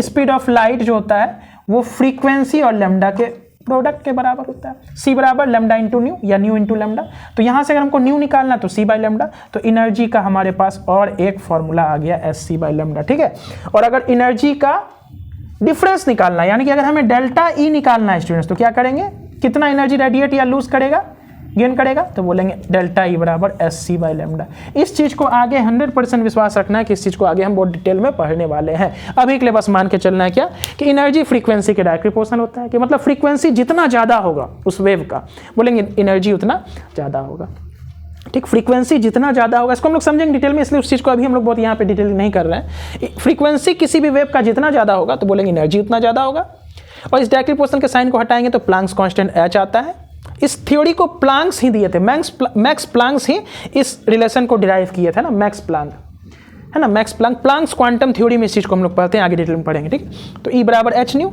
स्पीड ऑफ लाइट जो होता है वो फ्रीक्वेंसी और लैम्डा के प्रोडक्ट के बराबर होता है, C बराबर लैम्डा इंटू न्यू या न्यू इंटू लैम्डा। तो यहाँ से अगर हमको न्यू निकालना तो C बाई लैम्डा। तो एनर्जी का हमारे पास और एक फॉर्मूला आ गया, SC बाई लैम्डा। ठीक है, और अगर एनर्जी का डिफरेंस निकालना है, यानी कि अगर हमें डेल्टा E निकालना है स्टूडेंट्स, तो क्या करेंगे, कितना एनर्जी रेडिएट या लूज करेगा, गेन करेगा, तो बोलेंगे डेल्टा E बराबर SC बाई लैम्डा। इस चीज को आगे 100% विश्वास रखना है कि इस चीज को आगे हम बहुत डिटेल में पढ़ने वाले हैं। अभी के लिए बस मान के चलना है क्या, कि एनर्जी फ्रीक्वेंसी के डायरेक्टली प्रोपोर्शनल होता है, कि मतलब फ्रीक्वेंसी जितना ज्यादा होगा उस वेव का, बोलेंगे एनर्जी उतना ज्यादा होगा। ठीक, फ्रीक्वेंसी जितना ज्यादा होगा, इसको हम लोग समझेंगे डिटेल में, इसलिए उस चीज को अभी हम लोग बहुत यहाँ पे डिटेल नहीं कर रहे हैं। फ्रीक्वेंसी किसी भी वेव का जितना ज्यादा होगा तो बोलेंगे एनर्जी उतना ज्यादा होगा। और इस डायरेक्टली प्रोपोर्शनल के साइन को हटाएंगे तो प्लांक्स कांस्टेंट H आता है। इस थ्योरी को प्लांक्स ही दिए थे, मैक्स प्लांक्स ही इस रिलेशन को डिराइव किए थे ना, मैक्स प्लांक है ना, max Planck. Planck's quantum theory में इस चीज को हम लोग पढ़ते हैं, आगे डिटेल में पढ़ेंगे। ठीक, तो E बराबर H न्यू,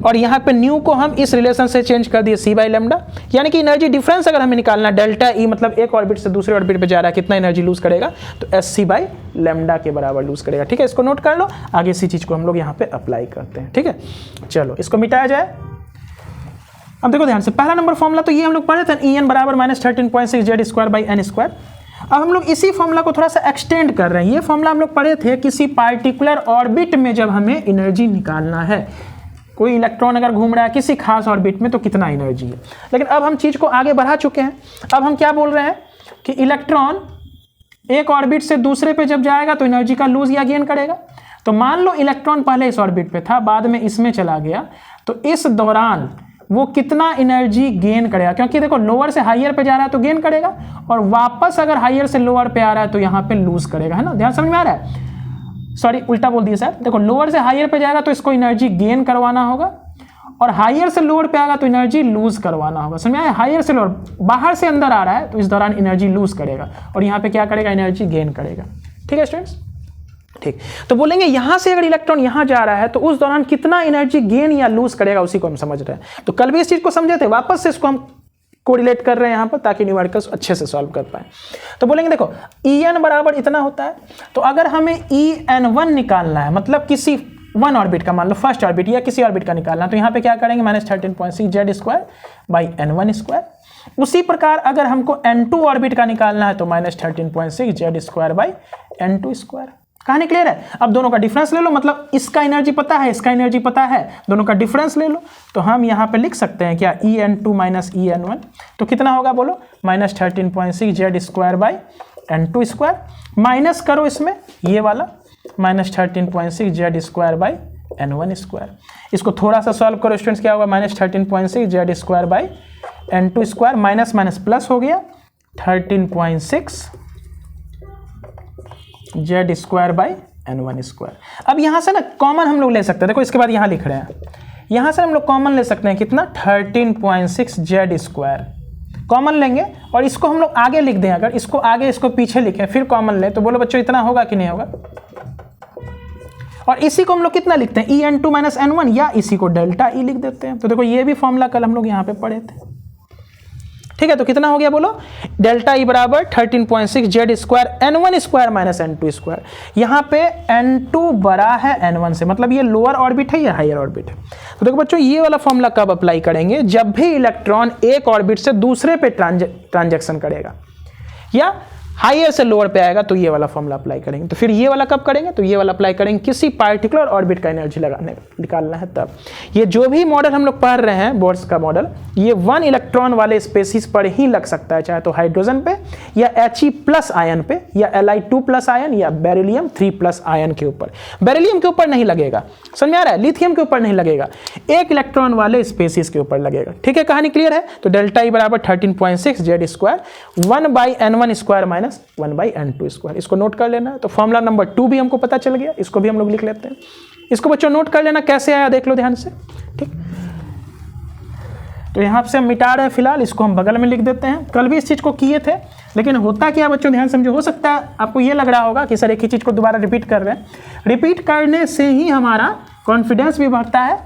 और यहाँ पे न्यू को हम इस रिलेशन से चेंज कर दिए C बाई लैम्डा। यानी कि एनर्जी डिफरेंस अगर हमें निकालना, डेल्टा E मतलब एक ऑर्बिट से दूसरे ऑर्बिट पे जा रहा है, कितना एनर्जी लूज करेगा, तो SC बाई लैम्डा के बराबर लूज करेगा। ठीक है, इसको नोट कर लो, आगे इसी चीज को हम लोग यहाँ पे अप्लाई करते हैं। ठीक है, चलो इसको मिटाया जाए। अब देखो ध्यान से, पहला नंबर फॉर्मूला तो ये हम लोग पढ़े थे, En बराबर -13.6 Z square by N square. अब हम लोग इसी फॉर्मूला को थोड़ा सा एक्सटेंड कर रहे हैं। ये फॉर्मूला हम लोग पढ़े थे किसी पार्टिकुलर ऑर्बिट में जब हमें एनर्जी निकालना है, कोई इलेक्ट्रॉन अगर घूम रहा है किसी खास ऑर्बिट में तो कितना एनर्जी है। लेकिन अब हम चीज़ को आगे बढ़ा चुके हैं। अब हम क्या बोल रहे हैं कि इलेक्ट्रॉन एक ऑर्बिट से दूसरे पे जब जाएगा तो एनर्जी का लूज या गेन करेगा। तो मान लो इलेक्ट्रॉन पहले इस ऑर्बिट पे था, बाद में इसमें चला गया, तो इस दौरान वो कितना एनर्जी गेन करेगा, क्योंकि देखो लोअर से हायर पे जा रहा है तो गेन करेगा, और वापस अगर हायर से लोअर पे आ रहा है तो यहाँ पे लूज करेगा, है ना। ध्यान समझ में आ रहा है? सॉरी उल्टा बोल दिया सर। देखो लोअर से हायर पे जाएगा तो इसको एनर्जी गेन करवाना होगा, और हायर से लोअर पे आएगा तो एनर्जी लूज करवाना होगा। समझ में आया? हायर से लोअर, बाहर से अंदर आ रहा है तो इस दौरान एनर्जी लूज करेगा, और यहाँ पे क्या करेगा, एनर्जी गेन करेगा। ठीक है स्टूडेंट्स, ठीक। तो बोलेंगे यहां से अगर इलेक्ट्रॉन यहां जा रहा है तो उस दौरान कितना एनर्जी गेन या लूज करेगा, उसी को हम समझ रहे हैं। तो कल भी इस चीज को समझे थे, वापस से इसको हम कोरिलेट कर रहे हैं यहां पर ताकि न्यूमेरिकल्स अच्छे से सॉल्व कर पाए। तो बोलेंगे देखो En बराबर इतना होता है, तो अगर हमें En1 निकालना है, मतलब किसी वन ऑर्बिट का, मान लो फर्स्ट ऑर्बिट या किसी ऑर्बिट का निकालना, तो यहाँ पे क्या करेंगे, -13.6 Z² बाई N1²। उसी प्रकार अगर हमको N2 ऑर्बिट का निकालना है तो -13.6 Z² बाई N2²। कहानी क्लियर है? अब दोनों का डिफरेंस ले लो, मतलब इसका एनर्जी पता है, इसका एनर्जी पता है, दोनों का डिफरेंस ले लो, तो हम यहाँ पे लिख सकते हैं क्या, En2 माइनस En1, तो कितना होगा बोलो, -13.6 Z² बाई N2²। माइनस करो इसमें ये वाला -13.6 Z² बाई N1²। इसको थोड़ा सा सॉल्व करो स्टूडेंट्स, क्या होगा, -13.6 Z² by N2², minus minus plus हो गया 13.6 Z² बाई N1²। अब यहाँ से ना कॉमन हम लोग ले सकते हैं, देखो इसके बाद यहाँ लिख रहे हैं, यहाँ से हम लोग कॉमन ले सकते हैं कितना, 13.6 Z² कॉमन लेंगे, और इसको हम लोग आगे लिख दें, अगर इसको आगे इसको पीछे लिखें फिर कॉमन लें, तो बोलो बच्चों इतना होगा कि नहीं होगा। और इसी को हम लोग कितना लिखते हैं, En2 माइनस N1, या इसी को डेल्टा E लिख देते हैं। तो देखो ये भी फॉर्मूला कल हम लोग यहाँ पे पढ़े थे। ठीक है, तो कितना हो गया बोलो, डेल्टा E बराबर 13.6 Z² N1² माइनस N2²। यहाँ पे N2 बड़ा है N1 से, मतलब ये लोअर ऑर्बिट है या हायर ऑर्बिट है। तो देखो बच्चों ये वाला फॉर्मूला कब अप्लाई करेंगे, जब भी इलेक्ट्रॉन एक ऑर्बिट से दूसरे पे ट्रांजैक्शन करेगा या हायर से लोअर पे आएगा तो ये वाला फॉर्मूला अप्लाई करेंगे। तो फिर ये वाला कब करेंगे, तो ये वाला अप्लाई करेंगे किसी पार्टिकुलर ऑर्बिट का एनर्जी निकालना है तब। ये जो भी मॉडल हम लोग पढ़ रहे हैं बोर्ड्स का मॉडल, ये 1 इलेक्ट्रॉन वाले स्पेसिस पर ही लग सकता है, चाहे तो हाइड्रोजन पे या He+ आयन पे या Li2+ आयन या बेरिलियम 3+ आयन के ऊपर। बेरिलियम के ऊपर नहीं लगेगा, समझ में आ रहा है, लिथियम के ऊपर नहीं लगेगा, एक इलेक्ट्रॉन वाले स्पेसिस के ऊपर लगेगा। ठीक है, कहानी क्लियर है। तो डेल्टा E बराबर 13.6 Z² 1 by N1² minus 1 by N2²। इसको नोट कर लेना है। तो फॉर्मूला नंबर 2 भी हमको पता चल गया, इसको भी हम लोग लिख लेते हैं। इसको बच्चों नोट कर लेना, कैसे आया देख लो ध्यान से। ठीक, तो यहां से हम मिटा रहे हैं फिलहाल, इसको हम बगल में लिख देते हैं। कल भी इस चीज को किए थे, लेकिन होता क्या बच्चों ध्यान समझो, हो सकता है आपको ये लग रहा होगा कि सर एक ही चीज को दोबारा रिपीट कर रहे हैं। रिपीट करने से ही हमारा कॉन्फिडेंस भी बढ़ता है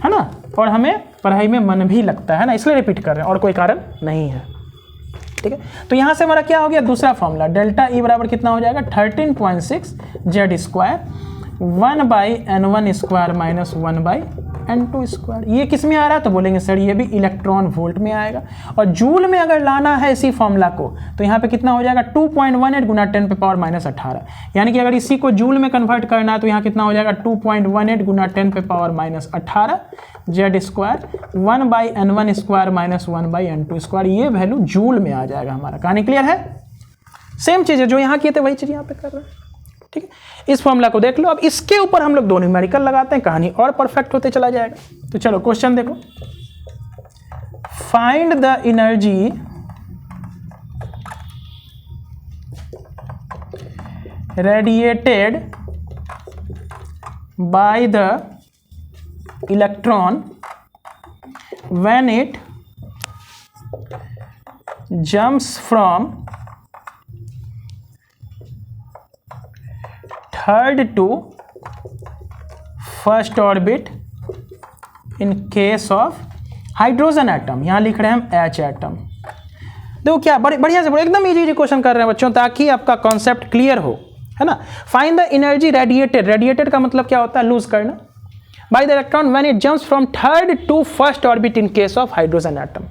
ना, और हमें पढ़ाई में मन भी लगता है ना, इसलिए रिपीट कर रहे हैं, और कोई कारण नहीं है। ठीक है, तो यहां से हमारा क्या हो गया, दूसरा फॉर्मूला, डेल्टा E बराबर कितना हो जाएगा, 13.6 Z² 1 by N1² minus 1 by N2²। ये किस में आ रहा है, तो बोलेंगे सर ये भी इलेक्ट्रॉन वोल्ट में आएगा, और जूल में अगर लाना है इसी फॉर्मूला को तो यहाँ पे कितना हो जाएगा, 2.18 गुना 10⁻⁻18। यानी कि अगर इसी को जूल में कन्वर्ट करना है तो यहाँ कितना हो जाएगा, 2.18 गुना 10⁻⁻18 Z² 1 by N1² minus 1 by N2²। ये वैल्यू जूल में आ जाएगा हमारा। कहानी क्लियर है? सेम चीज़ है, जो यहाँ किए थे वही चीज़ यहाँ पे कर रहे हैं। ठीक है, इस फॉर्मूला को देख लो। अब इसके ऊपर हम लोग 2 न्यूमेरिकल लगाते हैं, कहानी और परफेक्ट होते चला जाएगा। तो चलो क्वेश्चन देखो, find the energy radiated bye the electron when it jumps from third to first orbit in case of hydrogen atom. यहाँ लिख रहे हैं हम H एटम। देखो क्या बढ़िया से एकदम इजी क्वेश्चन कर रहे हैं बच्चों, ताकि आपका कॉन्सेप्ट क्लियर हो, है ना। Find the energy radiated, radiated का मतलब क्या होता है, लूज करना, by the electron when it jumps from third to first orbit in case of hydrogen atom.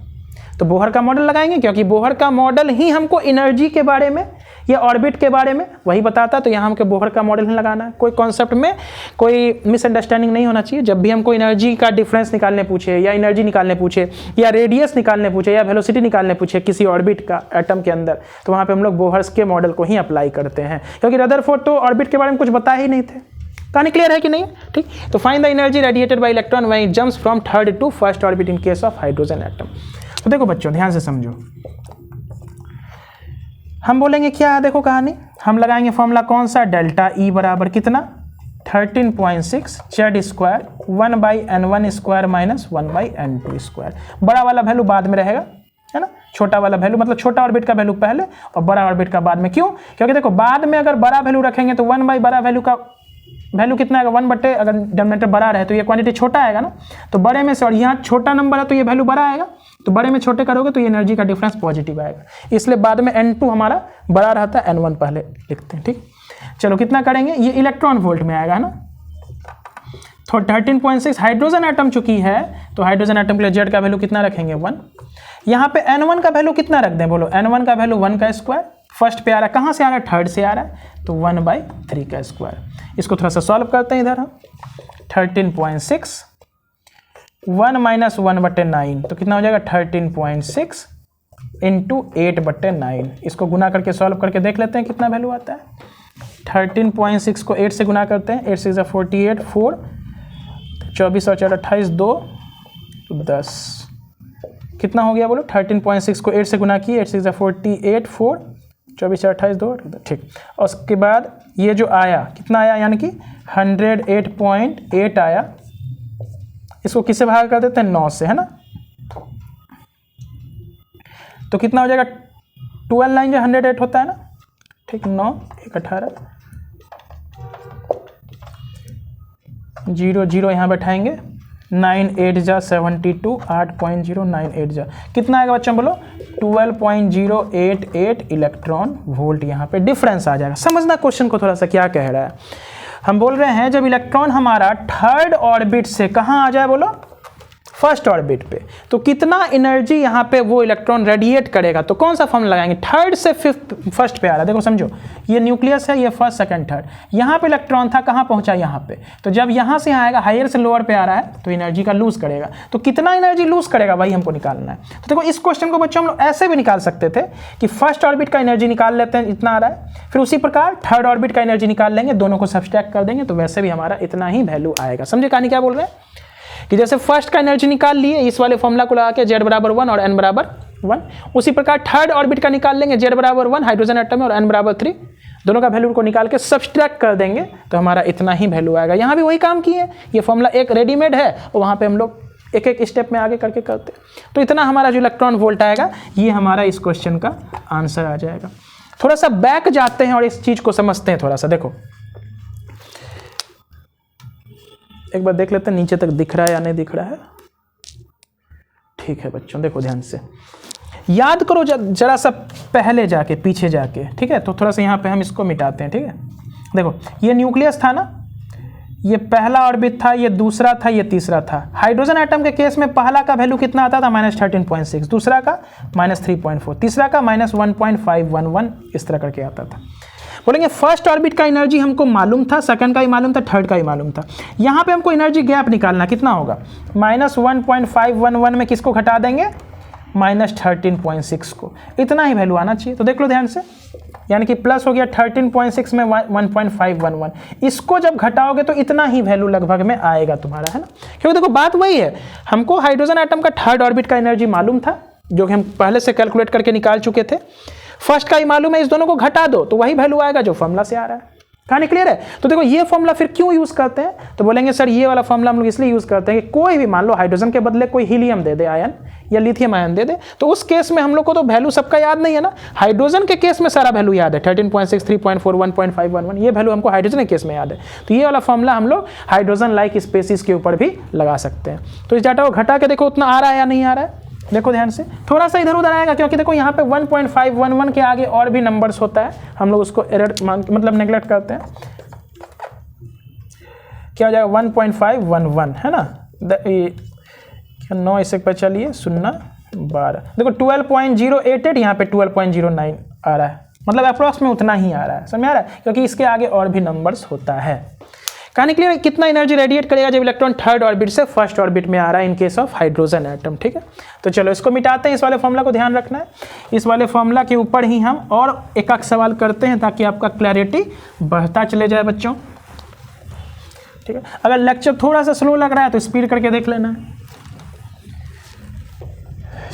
तो बोहर का मॉडल लगाएंगे, क्योंकि बोहर का मॉडल ही हमको एनर्जी के बारे में ये ऑर्बिट के बारे में वही बताता है, तो यहाँ हमको बोहर का मॉडल ही लगाना है। कोई कॉन्सेप्ट में कोई मिसअंडरस्टैंडिंग नहीं होना चाहिए। जब भी हमको एनर्जी का डिफरेंस निकालने पूछे, या एनर्जी निकालने पूछे, या रेडियस निकालने पूछे, या वेलोसिटी निकालने पूछे किसी ऑर्बिट का एटम के अंदर, तो वहाँ पे हम लोग बोहर्स के मॉडल को ही अप्लाई करते हैं, क्योंकि रदरफोर्ड तो ऑर्बिट के बारे में कुछ बता ही नहीं थे। कहानी क्लियर है कि नहीं? ठीक, तो find the energy radiated by electron when it jumps from third to first orbit in case of hydrogen atom. तो देखो बच्चों ध्यान से समझो, हम बोलेंगे क्या है, देखो कहानी हम लगाएंगे फॉर्मूला कौन सा, डेल्टा ई बराबर कितना 13.6 Z square 1/n1 square minus 1/n2 square. बड़ा वाला वैल्यू बाद में रहेगा, है ना, छोटा वाला वैल्यू मतलब छोटा ऑर्बिट का वैल्यू पहले और बड़ा ऑर्बिट का बाद में। क्यों? क्योंकि देखो बाद में अगर बड़ा वैल्यू रखेंगे तो 1 बाई बड़ा वैल्यू का वैल्यू कितना आएगा, 1 बटे, अगर डिनोमिनेटर बड़ा रहे तो ये क्वांटिटी छोटा आएगा ना, तो बड़े में से, और यहाँ छोटा नंबर है तो ये वैल्यू बड़ा आएगा, तो बड़े में छोटे करोगे तो ये एनर्जी का डिफरेंस पॉजिटिव आएगा, इसलिए बाद में n2 हमारा बड़ा रहता है, n1 पहले लिखते हैं। ठीक, चलो कितना करेंगे, ये इलेक्ट्रॉन वोल्ट में आएगा ना, तो 13.6 हाइड्रोजन एटम चुकी है, तो हाइड्रोजन एटम के लिए जेड का वैल्यू कितना रखेंगे 1। यहाँ पे n1 का वैल्यू कितना रख दें, बोलो n1 का वैल्यू 1 का स्क्वायर, फर्स्ट पे आ रहा है, कहाँ से आ रहा है, थर्ड से आ रहा है, तो 1/3 का स्क्वायर। इसको थोड़ा सा सॉल्व करते हैं इधर हम, 13.6 1 माइनस 1/9, तो कितना हो जाएगा 13.6 इंटू 8/9। इसको गुना करके सॉल्व करके देख लेते हैं कितना वैल्यू आता है। 13.6 को 8 से गुना करते हैं, 8 से 48, 4, 24 और 4 28, 2 10, कितना हो गया बोलो, 13.6 को 8 से गुना किए, 8 से 48, 4, 24 और 28, 2, ठीक। और उसके बाद ये जो आया कितना आया, यानी कि 108.8 आया, इसको किससे भाग कर देते हैं, 9 से, है ना, तो कितना हो जाएगा, 12 9 जो 108 होता है ना, ठीक, 9 1 18, 0 0 यहाँ बैठाएंगे, 9 8 जा 72, 8.098 जा, कितना आएगा बच्चों बोलो, 12.088 इलेक्ट्रॉन वोल्ट यहाँ पे डिफरेंस आ जाएगा। समझना क्वेश्चन को थोड़ा सा क्या कह रहा है। हम बोल रहे हैं जब इलेक्ट्रॉन हमारा थर्ड ऑर्बिट से कहाँ आ जाए बोलो, फर्स्ट ऑर्बिट पे, तो कितना एनर्जी यहाँ पे वो इलेक्ट्रॉन रेडिएट करेगा, तो कौन सा फॉर्म लगाएंगे, थर्ड से फर्स्ट पे आ रहा है। देखो समझो, ये न्यूक्लियस है, ये फर्स्ट सेकंड थर्ड, यहाँ पे इलेक्ट्रॉन था, कहाँ पहुँचा, यहाँ पे, तो जब यहाँ से आएगा हायर से लोअर पे आ रहा है तो एनर्जी का लूज करेगा, तो कितना एनर्जी लूज करेगा वही हमको निकालना है। तो देखो इस क्वेश्चन को बच्चों हम लोग ऐसे भी निकाल सकते थे कि फर्स्ट ऑर्बिट का एनर्जी निकाल लेते हैं, इतना आ रहा है, फिर उसी प्रकार थर्ड ऑर्बिट का एनर्जी निकाल लेंगे, दोनों को सब्सट्रैक्ट कर देंगे, तो वैसे भी हमारा इतना ही वैल्यू आएगा। समझे कहानी क्या बोल रहे हैं, कि जैसे फर्स्ट का एनर्जी निकाल लिए इस वाले फॉर्मूला को लगा के, z बराबर 1 और n बराबर 1, उसी प्रकार थर्ड ऑर्बिट का निकाल लेंगे, z बराबर 1 हाइड्रोजन एटम है और n बराबर 3, दोनों का वैल्यू को निकाल के सब्सट्रैक्ट कर देंगे, तो हमारा इतना ही वैल्यू आएगा। यहाँ भी वही काम किए, ये फॉर्मूला एक रेडीमेड है और वहाँ पे हम लोग एक एक स्टेप में आगे करके करते, तो इतना हमारा जो इलेक्ट्रॉन वोल्ट आएगा, ये हमारा इस क्वेश्चन का आंसर आ जाएगा। थोड़ा सा बैक जाते हैं और इस चीज़ को समझते हैं थोड़ा सा। देखो एक बार देख लेते हैं नीचे तक दिख रहा है या नहीं दिख रहा है। ठीक है बच्चों, देखो ध्यान से याद करो, जरा सा पहले जाके पीछे जाके, ठीक है, तो थोड़ा सा यहाँ पे हम इसको मिटाते हैं। ठीक है, देखो ये न्यूक्लियस था ना, ये पहला ऑर्बिट था, ये दूसरा था, ये तीसरा था। हाइड्रोजन एटम के केस में पहला का वैल्यू कितना आता था, -13.6, दूसरा का -3.4, तीसरा का -1.511, इस तरह करके आता था। बोलेंगे फर्स्ट ऑर्बिट का एनर्जी हमको मालूम था, सेकंड का ही मालूम था, थर्ड का ही मालूम था। यहाँ पे हमको एनर्जी गैप निकालना, कितना होगा, -1.511 में किसको घटा देंगे, -13.6 को, इतना ही वैल्यू आना चाहिए। तो देख लो ध्यान से, यानी कि प्लस हो गया 13.6 में 1.511, इसको जब घटाओगे तो इतना ही वैल्यू लगभग में आएगा तुम्हारा, है ना, क्योंकि देखो बात वही है, हमको हाइड्रोजन एटम का थर्ड ऑर्बिट का एनर्जी मालूम था, जो कि हम पहले से कैलकुलेट करके निकाल चुके थे, फर्स्ट का ही मालूम है, इस दोनों को घटा दो तो वही वैल्यू आएगा जो फॉर्मूला से आ रहा है। कहानी क्लियर है। तो देखो ये फॉर्मूला फिर क्यों यूज करते हैं, तो बोलेंगे सर ये वाला फॉर्मूला हम लोग इसलिए यूज करते हैं कि कोई भी मान लो हाइड्रोजन के बदले कोई हीलियम दे दे आयन या लिथियम आयन दे दे, तो उस केस में हम लोग को तो वैल्यू सबका याद नहीं है ना। हाइड्रोजन के केस में सारा वैल्यू याद है, 13.6, 3.4, 1.511, ये वैल्यू हमको हाइड्रोजन के केस में याद है। तो ये वाला फॉर्मूला हम लोग हाइड्रोजन लाइक स्पेसिस के ऊपर भी लगा सकते हैं। तो इस डाटा को घटा के देखो उतना आ रहा है या नहीं आ रहा है, देखो ध्यान से, थोड़ा सा इधर उधर आएगा क्योंकि देखो यहाँ पे 1.511 के आगे और भी नंबर्स होता है, हम लोग उसको एरर मतलब नेग्लेक्ट करते हैं। क्या हो जाएगा 1.511, है ना, क्या 9 इसे पर चलिए 0 12, देखो 12.088, यहाँ पे 12.09 आ रहा है, मतलब अप्रॉक्स में उतना ही आ रहा है, समझ में आ रहा है, क्योंकि इसके आगे और भी नंबर्स होता है। कहानी क्लियर है? कितना एनर्जी रेडिएट करेगा जब इलेक्ट्रॉन थर्ड ऑर्बिट से फर्स्ट ऑर्बिट में आ रहा है इन केस ऑफ हाइड्रोजन एटम। ठीक है, तो चलो इसको मिटाते हैं, इस वाले फॉर्मूला को ध्यान रखना है। इस वाले फॉर्मूला के ऊपर ही हम और एक सवाल करते हैं ताकि आपका क्लैरिटी बढ़ता चले जाए बच्चों। ठीक है, अगर लेक्चर थोड़ा सा स्लो लग रहा है तो स्पीड करके देख लेना है।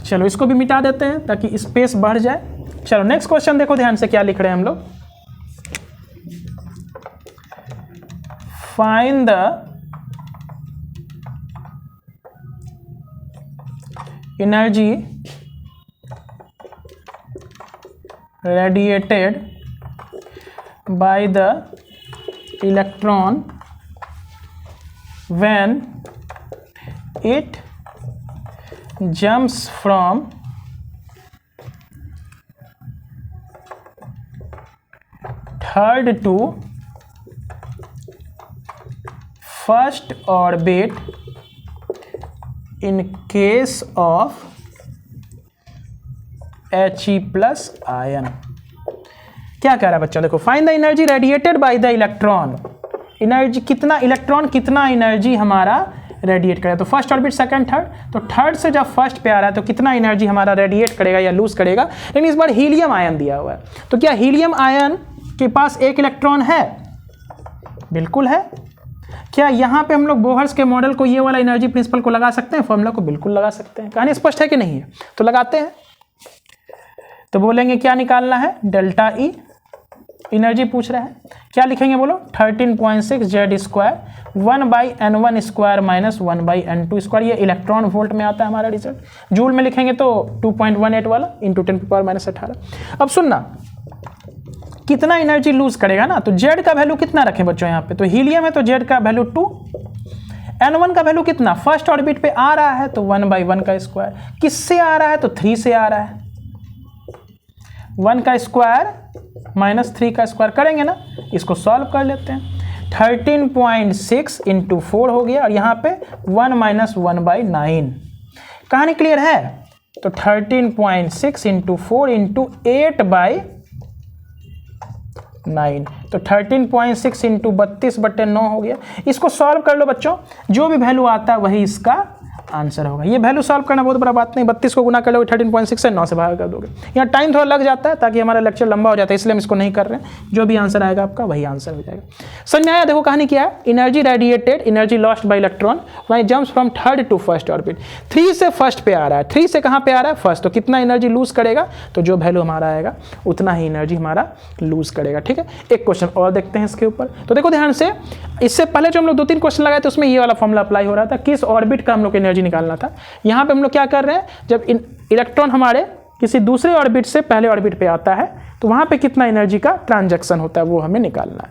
चलो इसको भी मिटा देते हैं ताकि स्पेस बढ़ जाए। चलो नेक्स्ट क्वेश्चन देखो ध्यान से क्या लिख रहे हैं हम लोग। Find the energy radiated bye the electron when it jumps from third to first orbit in case of He plus ion। क्या कह रहा है बच्चों, देखो find the energy radiated bye the electron. Energy कितना, इलेक्ट्रॉन कितना एनर्जी हमारा रेडिएट करेगा। तो फर्स्ट ऑर्बिट सेकंड थर्ड, तो थर्ड से जब फर्स्ट पे आ रहा है तो कितना एनर्जी हमारा रेडिएट करेगा या लूज करेगा। लेकिन इस बार हीलियम आयन दिया हुआ है, तो क्या हीलियम आयन के पास एक इलेक्ट्रॉन है? बिल्कुल है। क्या यहाँ पे हम लोग बोहर्स के मॉडल को, ये वाला एनर्जी प्रिंसिपल को लगा सकते हैं, फॉर्मूला को? बिल्कुल लगा सकते हैं। कहानी स्पष्ट है कि नहीं है? तो लगाते हैं। तो बोलेंगे क्या निकालना है, डेल्टा ई एनर्जी पूछ रहा है, क्या लिखेंगे बोलो, 13.6 Z square 1/n1 square minus 1/n2 square. ये इलेक्ट्रॉन वोल्ट में आता है हमारा रिजल्ट। जूल में लिखेंगे तो 2.18 वाला इंटू 10⁻⁻18। अब सुनना, कितना एनर्जी लूज करेगा ना, तो जेड का वैल्यू कितना रखें बच्चों यहाँ पे, तो हीलियम है तो जेड का वैल्यू 2, n1 का वैल्यू कितना, फर्स्ट ऑर्बिट पे आ रहा है तो 1/1 का स्क्वायर, किससे आ रहा है तो 3 से आ रहा है, 1 का स्क्वायर माइनस 3 का स्क्वायर करेंगे ना, इसको सॉल्व कर लेते हैं। 13.6 इंटू 4 हो गया और यहाँ पे 1 माइनस 1/9। कहानी क्लियर है? तो 13.6 इंटू 4 इंटू 8/9, तो 13.6 इंटू 32/9 हो गया। इसको सॉल्व कर लो बच्चों, जो भी वैल्यू आता है वही इसका आंसर होगा। ये वैल्यू सॉल्व करना बहुत बड़ा बात नहीं, 32 को गुना कर लोगे 13.6 से 9 से भाग कर दोगे। यहाँ टाइम थोड़ा लग जाता है ताकि हमारा लेक्चर लंबा हो जाता है, इसलिए हम इसको नहीं कर रहे हैं। जो भी आंसर आएगा आपका वही आंसर हो जाएगा। समझ में आया? देखो कहानी क्या है, energy radiated, energy lost by electron when jumps from third to first orbit. 3 से फर्स्ट पे आ रहा है, 3 से कहाँ पे आ रहा है, फर्स्ट, तो कितना एनर्जी लूज करेगा, तो जो वैल्यू हमारा आएगा उतना ही एनर्जी हमारा लूज करेगा। ठीक है, एक क्वेश्चन और देखते हैं इसके ऊपर। तो देखो ध्यान से, इससे पहले जो हम लोग 2-3 क्वेश्चन लगाए थे उसमें ये वाला फॉर्मूला अप्लाई हो रहा था, किस ऑर्बिट का हम लोग एनर्जी निकालना था। यहाँ पे हम लोग क्या कर रहे हैं, जब इलेक्ट्रॉन हमारे किसी दूसरे ऑर्बिट से पहले ऑर्बिट पे आता है तो वहां पे कितना एनर्जी का ट्रांजैक्शन होता है वो हमें निकालना है।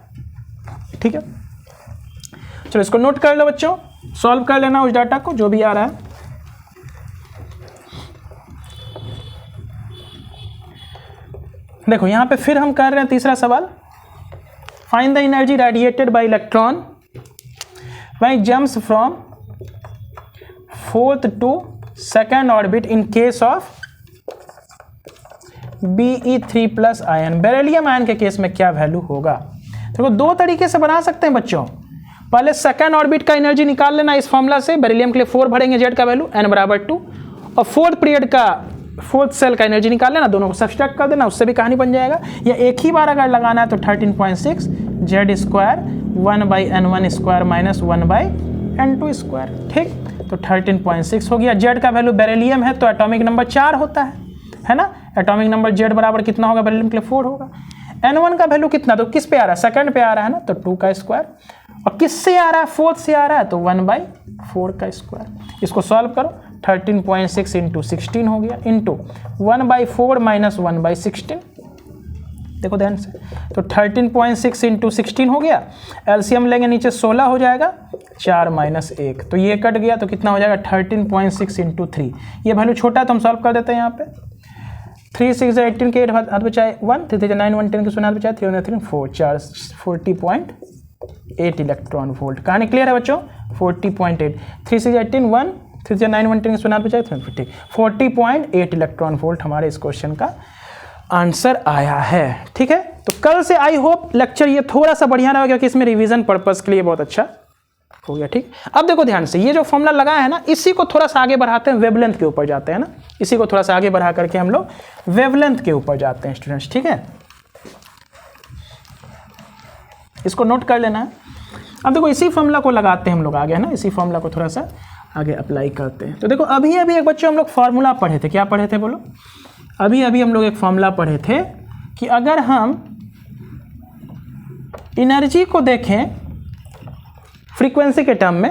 ठीक है, चलो इसको नोट कर लो बच्चों, सॉल्व कर लेना उस डाटा को जो भी आ रहा है। देखो यहां पे फिर हम कर रहे हैं तीसरा सवाल, find the energy radiated by electron when jumps from fourth to second orbit in case of Be3+ ion. Beryllium ion के केस में क्या वैल्यू होगा। देखो दो तरीके से बना सकते हैं बच्चों, पहले सेकेंड ऑर्बिट का एनर्जी निकाल लेना इस फॉर्मूला से, बेरिलियम के लिए 4 भरेंगे, जेड का वैल्यू n = 2, और फोर्थ पीरियड का फोर्थ सेल का एनर्जी निकाल लेना, दोनों को सब्सट्रैक्ट कर देना, उससे भी कहानी बन जाएगा। या एक ही बार अगर लगाना है तो 13.6 Z square 1/n1 square minus 1/n2 square. ठीक, तो 13.6 हो गया। जेड का वैल्यू बेरिलियम है तो एटॉमिक नंबर 4 होता है ना, एटॉमिक नंबर जेड बराबर कितना होगा, बेरिलियम के लिए 4 होगा। n1 का वैल्यू कितना, तो किस पे आ रहा है, सेकंड पे आ रहा है ना, तो 2 का स्क्वायर, और किससे आ रहा है, फोर्थ से आ रहा है तो 1/4 का स्क्वायर। इसको सॉल्व करो, 13.6 इंटू 16 हो गया, इंटू 1/4 माइनस 1/16। देखो ध्यान से, तो 13.6 इंटू 16 हो गया, एलसीएम लेंगे नीचे 16 हो जाएगा, 4 माइनस 1, तो ये कट गया, तो कितना हो जाएगा 13.6 इंटू 3। ये वैल्यू छोटा है तो हम सॉल्व कर देते हैं यहाँ पे। 3 6 18 के 8 हाथ बचाए 1, 3 3 9 1 10 के 0 हाथ बचाए 3 3 4 4 40.8 इलेक्ट्रॉन वोल्ट। कहानी क्लियर है बच्चों, 40.8, 3 6 18 1 3 9 1 10 के 0 हाथ बचाए 50, 40.8 इलेक्ट्रॉन वोल्ट हमारे इस क्वेश्चन का आंसर आया है। ठीक है, तो कल से आई होप लेक्चर ये थोड़ा सा बढ़िया रहेगा क्योंकि इसमें रिवीजन पर्पस के लिए बहुत अच्छा हो गया। ठीक, अब देखो ध्यान से, ये जो फॉर्मूला लगाया है ना, इसी को थोड़ा सा आगे बढ़ाते हैं, वेवलेंथ के ऊपर जाते हैं ना, इसी को थोड़ा सा आगे बढ़ा करके हम लोग वेवलेंथ के ऊपर जाते हैं स्टूडेंट्स। ठीक है, इसको नोट कर लेना है। अब देखो इसी फॉर्मूला को लगाते हैं हम लोग आगे, है ना, इसी फॉर्मूला को थोड़ा सा आगे अप्लाई करते हैं। तो देखो अभी एक बच्चों हम लोग फॉर्मूला पढ़े थे, क्या पढ़े थे बोलो? अभी हम लोग एक फॉर्मूला पढ़े थे कि अगर हम एनर्जी को देखें फ्रीक्वेंसी के टर्म में,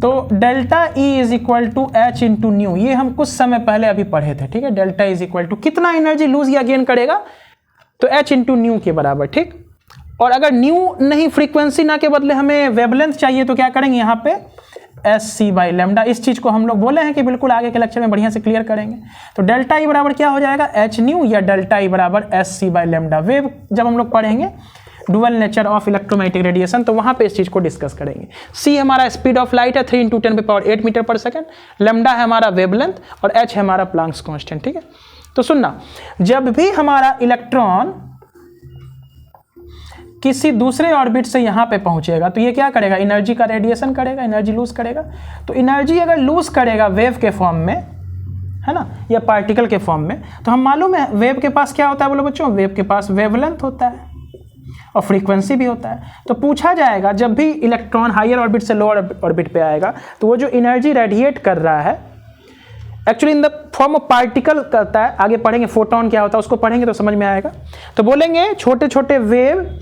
तो delta E is equal to H into nu, ये हम कुछ समय पहले अभी पढ़े थे। ठीक है, डेल्टा इज इक्वल टू कितना एनर्जी लूज या गेन करेगा, तो एच इंटू न्यू के बराबर। ठीक, और अगर न्यू नहीं, फ्रीक्वेंसी ना के बदले हमें वेवलेंथ चाहिए, तो क्या करेंगे यहाँ पे एस सी बाई लेमडा। इस चीज़ को हम लोग बोले हैं कि बिल्कुल आगे के लेक्चर में बढ़िया से क्लियर करेंगे। तो डेल्टा ई बराबर क्या हो जाएगा, एच न्यू, या डेल्टा ई बराबर S C by lambda. Wave जब हम लोग पढ़ेंगे dual nature of electromagnetic radiation, तो वहाँ पे इस चीज़ को डिस्कस करेंगे। सी हमारा स्पीड ऑफ लाइट है 3 × 10⁸ मीटर पर सेकेंड, लेमडा है हमारा वेवलेंथ, और एच है हमारा प्लांक्स कांस्टेंट। ठीक है, तो सुनना, जब भी हमारा इलेक्ट्रॉन किसी दूसरे ऑर्बिट से यहाँ पे पहुँचेगा, तो ये क्या करेगा, एनर्जी का रेडिएशन करेगा, एनर्जी लूज करेगा। तो एनर्जी अगर लूज करेगा वेव के फॉर्म में, है ना, या पार्टिकल के फॉर्म में, तो हम मालूम है वेव के पास क्या होता है बोलो बच्चों, वेव के पास वेवलेंथ होता है और फ्रीक्वेंसी भी होता है। तो पूछा जाएगा जब भी इलेक्ट्रॉन हायर ऑर्बिट से लोअर ऑर्बिट पे आएगा, तो वो जो एनर्जी रेडिएट कर रहा है actually in the form of particle करता है। आगे पढ़ेंगे फोटोन क्या होता है, उसको पढ़ेंगे तो समझ में आएगा। तो बोलेंगे छोटे छोटे वेव,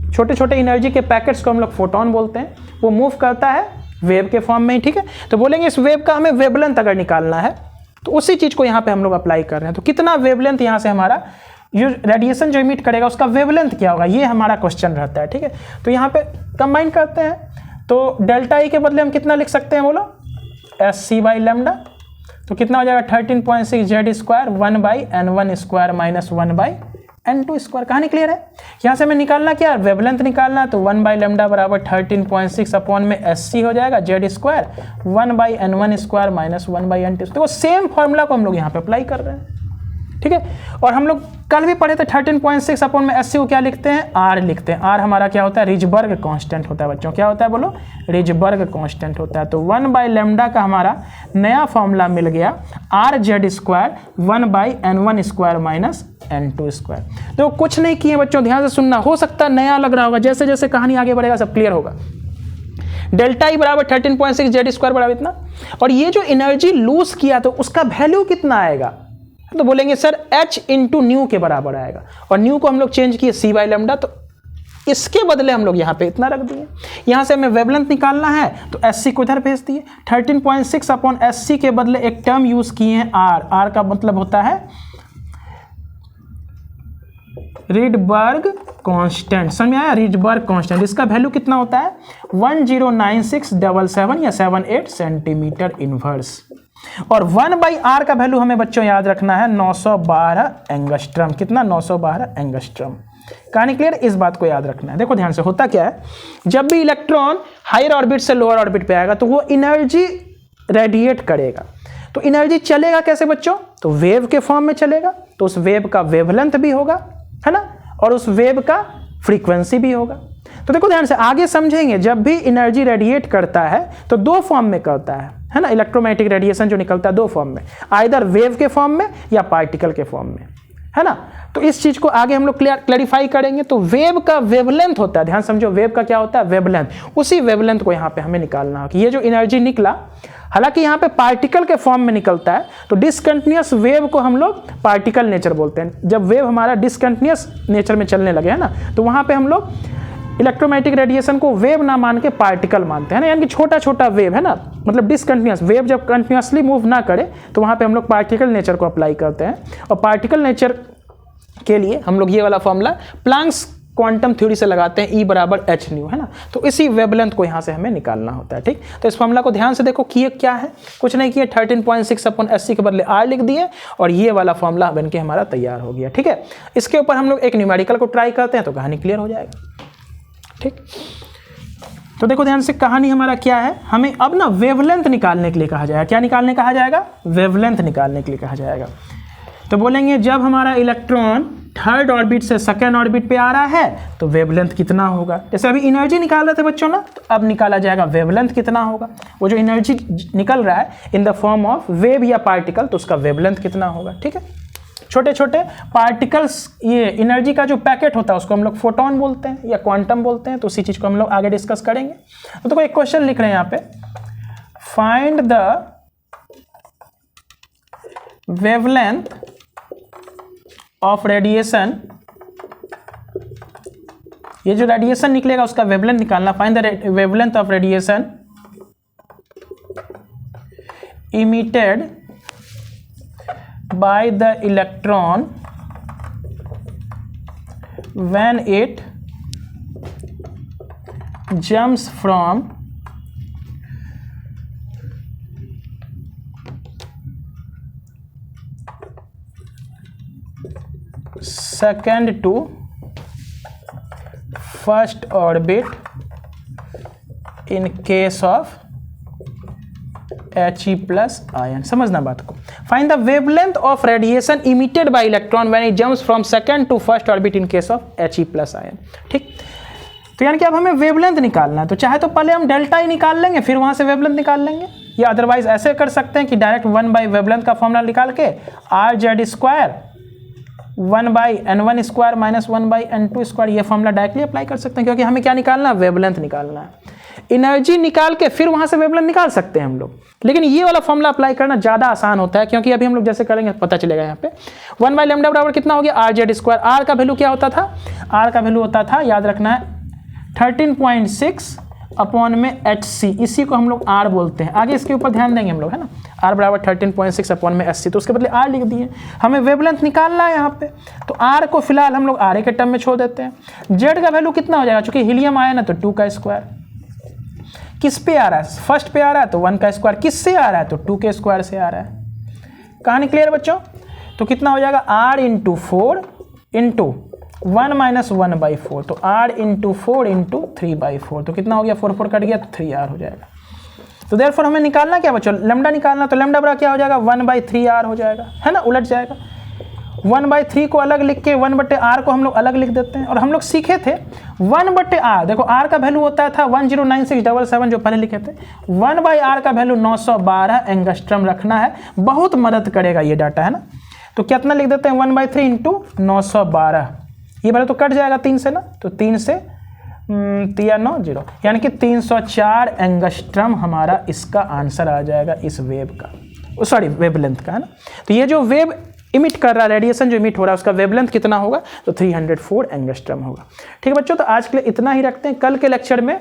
छोटे छोटे एनर्जी के पैकेट्स को हम लोग फोटोन बोलते हैं, वो मूव करता है वेव के फॉर्म में ही। ठीक है, तो बोलेंगे इस वेव का हमें वेवलेंथ अगर निकालना है, तो उसी चीज़ को यहाँ पे हम लोग अप्लाई कर रहे हैं। तो कितना वेवलेंथ यहाँ से हमारा जो रेडिएशन जो इमिट करेगा उसका वेवलेंथ क्या होगा, ये हमारा क्वेश्चन रहता है। ठीक है, तो यहाँ पे कंबाइन करते हैं, तो डेल्टा ई के बदले हम कितना लिख सकते हैं बोलो, एस सी बाई लेमडा। तो कितना हो जाएगा 13.6 Z square 1/n1 square minus 1/n2 square. कहानी क्लियर है? यहाँ से हमें निकालना क्या, वेवलेंथ निकालना, तो 1/λ बराबर 13.6 अपॉन में एस सी हो जाएगा Z square 1/n1 square minus 1/n2। तो सेम फॉर्मूला को हम लोग यहाँ पे अप्लाई कर रहे हैं। ठीक है, और हम लोग कल भी पढ़े थे 13.6 अपॉन में एस सी को क्या लिखते हैं, आर लिखते हैं। आर हमारा क्या होता है, रिजबर्ग कांस्टेंट होता है बच्चों। क्या होता है बोलो, रिजबर्ग कांस्टेंट होता है। तो 1/λ का हमारा नया फॉर्मूला मिल गया, are Z square 1/n1 square minus n2 square. तो कुछ नहीं किए बच्चों, ध्यान से सुनना, हो सकता है नया लग रहा होगा, जैसे जैसे कहानी आगे बढ़ेगा सब क्लियर होगा। डेल्टा ई बराबर 13.6 जेड स्क्वायर बराबर इतना, और ये जो एनर्जी लूज किया तो उसका वैल्यू कितना आएगा, तो बोलेंगे सर h इंटू न्यू के बराबर आएगा, और न्यू को हम लोग चेंज किए सी बाई लेमडा, तो इसके बदले हम लोग यहाँ पे इतना रख दिए। यहाँ से हमें वेवलेंथ निकालना है, तो एस सी को इधर भेज दिए। 13.6 अपॉन एस सी के बदले एक टर्म यूज किए हैं आर। आर का मतलब होता है रिडबर्ग कांस्टेंट, समझ में आया, रिडबर्ग कांस्टेंट। इसका वैल्यू कितना होता है 109677 या 78 सेंटीमीटर इनवर्स। और 1/r का वैल्यू हमें बच्चों याद रखना है 912 एंगस्ट्रम। कितना, 912 एंगस्ट्रम। कहानी क्लियर, इस बात को याद रखना है। देखो ध्यान से, होता क्या है, जब भी इलेक्ट्रॉन हायर ऑर्बिट से लोअर ऑर्बिट पे आएगा तो वो एनर्जी रेडिएट करेगा। तो एनर्जी चलेगा कैसे बच्चों, तो वेव के फॉर्म में चलेगा, तो उस वेव का वेवलेंथ भी होगा, है ना, और उस वेव का फ्रीक्वेंसी भी होगा। तो देखो ध्यान से आगे समझेंगे, जब भी एनर्जी रेडिएट करता है तो दो फॉर्म में करता है ना, इलेक्ट्रोमैग्नेटिक रेडिएशन जो निकलता है दो फॉर्म में, आइदर वेव के फॉर्म में या पार्टिकल के फॉर्म में, है ना। तो इस चीज को आगे हम लोग क्लैरिफाई करेंगे। तो वेव का वेवलेंथ होता है, ध्यान समझो, वेव का क्या होता है, वेवलेंथ। उसी वेवलेंथ को यहाँ पे हमें निकालना है कि ये जो एनर्जी निकला, हालांकि यहाँ पे पार्टिकल के फॉर्म में निकलता है, तो डिसकंटिन्यूअस वेव को हम लोग पार्टिकल नेचर बोलते हैं। जब वेव हमारा डिसकंटिन्यूअस नेचर में चलने लगे, है ना, तो वहाँ पे हम लोग इलेक्ट्रोमैग्नेटिक रेडिएशन को वेव ना मान के पार्टिकल मानते हैं ना, यानी कि छोटा छोटा वेव, है ना, मतलब डिसकंटिन्यूअस वेव जब कंटिन्यूअसली मूव ना करे तो वहाँ पे हम लोग पार्टिकल नेचर को अप्लाई करते हैं। और पार्टिकल नेचर के लिए हम लोग ये वाला फॉर्मूला प्लांक्स क्वांटम थ्योरी से लगाते हैं, E बराबर एच न्यू, है ना। तो इसी वेवलेंथ को यहाँ से हमें निकालना होता है। ठीक, तो इस फॉर्मूला को ध्यान से देखो, किए क्या है, कुछ नहीं किए, 13.6 अपॉन एस सी के बदले आर लिख दिए, और ये वाला फॉर्मूला बन के हमारा तैयार हो गया। ठीक है, इसके ऊपर हम लोग एक न्यूमेरिकल को ट्राई करते हैं तो कहानी क्लियर हो जाएगा। ठीक, तो देखो ध्यान से, कहानी हमारा क्या है, हमें अब ना वेवलेंथ निकालने के लिए कहा जाएगा। क्या निकालने कहा जाएगा, वेवलेंथ निकालने के लिए कहा जाएगा। तो बोलेंगे जब हमारा इलेक्ट्रॉन थर्ड ऑर्बिट से सेकेंड ऑर्बिट पे आ रहा है तो वेवलेंथ कितना होगा। जैसे अभी एनर्जी निकाल रहे थे बच्चों ना, तो अब निकाला जाएगा वेवलेंथ कितना होगा। वो जो एनर्जी निकल रहा है in the form of wave या पार्टिकल, तो उसका वेवलेंथ कितना होगा। ठीक है, छोटे छोटे पार्टिकल्स, ये एनर्जी का जो पैकेट होता है उसको हम लोग फोटोन बोलते हैं या क्वांटम बोलते हैं। तो उसी चीज़ को हम लोग आगे डिस्कस करेंगे। तो कोई क्वेश्चन लिख रहे हैं यहाँ पे, find the wavelength of radiation, ये जो रेडिएशन निकलेगा उसका वेवलेंथ निकालना। Find the wavelength of radiation emitted by the electron when it jumps from second to first orbit in case of He plus ion। समझना बात को। Find the wavelength of radiation emitted by electron when it jumps from second to first orbit in case of He plus ion। ठीक, तो यानी कि अब हमें वेवलेंथ निकालना है, तो चाहे तो पहले हम डेल्टा ही निकाल लेंगे फिर वहां से वेवलेंथ निकाल लेंगे, या अदरवाइज ऐसे कर सकते हैं कि डायरेक्ट 1 वेवलेंथ का फॉर्मूला निकाल के RZ² 1/n1 square minus 1/n2 square, ये फॉर्मूला डायरेक्टली अप्लाई कर सकते हैं, क्योंकि हमें क्या निकालना है, वेवलेंथ निकालना है। एनर्जी निकाल के फिर वहां से वेवलेंथ निकाल सकते हैं हम लोग, लेकिन ये वाला फॉर्मूला अप्लाई करना ज़्यादा आसान होता है, क्योंकि अभी हम लोग जैसे करेंगे पता चलेगा। यहाँ पे 1/λ बराबर कितना हो गया, RZ²। R का वैल्यू क्या होता था, R का वैल्यू होता था, याद रखना है 13.6 अपॉन में HC, इसी को हम लोग R बोलते हैं। आगे इसके ऊपर ध्यान देंगे हम लोग, है ना। R बराबर 13.6 अपॉन में HC, तो उसके बदले R लिख दिए। हमें वेवलेंथ निकालना है यहाँ पे, तो R को फिलहाल हम लोग RA के टर्म में छोड़ देते हैं। Z का वैल्यू कितना हो जाएगा, चूंकि हीलियम आया ना तो 2 का स्क्वायर। किस पे आ रहा है, फर्स्ट पे आ रहा है तो 1 का स्क्वायर, किससे आ रहा है तो 2 के स्क्वायर से आ रहा है। कहानी क्लियर बच्चों। तो कितना हो जाएगा R इंटू 4 इंटू 1 माइनस 1/4, तो R इंटू 4 इंटू 3/4, तो कितना हो गया, 4 कट गया तो 3R हो जाएगा। तो देयरफॉर हमें निकालना क्या बच्चों, लैम्डा निकालना, तो लैम्डा बराबर क्या हो जाएगा, 1/3R हो जाएगा, है ना, उलट जाएगा। 1/3 को अलग लिख के 1/R को हम लोग अलग लिख देते हैं। और हम लोग सीखे थे 1/R, देखो R का वैल्यू होता था 109677 जो पहले लिखे थे। 1/R का वैल्यू 912 एंगस्ट्रम रखना है, बहुत मदद करेगा ये डाटा, है ना। तो कितना लिख देते हैं, 1/3 इंटू 912, ये वाला तो कट जाएगा 3 से ना, तो 3 से 390, यानी कि 304 एंगस्ट्रम हमारा इसका आंसर आ जाएगा इस वेव का, सॉरी वेवलेंथ का, है ना। तो ये जो वेव इमिट कर रहा है, रेडिएशन जो इमिट हो रहा है, उसका वेवलेंथ कितना होगा, तो 304 एंगस्ट्रम होगा। ठीक है बच्चों, तो आज के लिए इतना ही रखते हैं। कल के लेक्चर में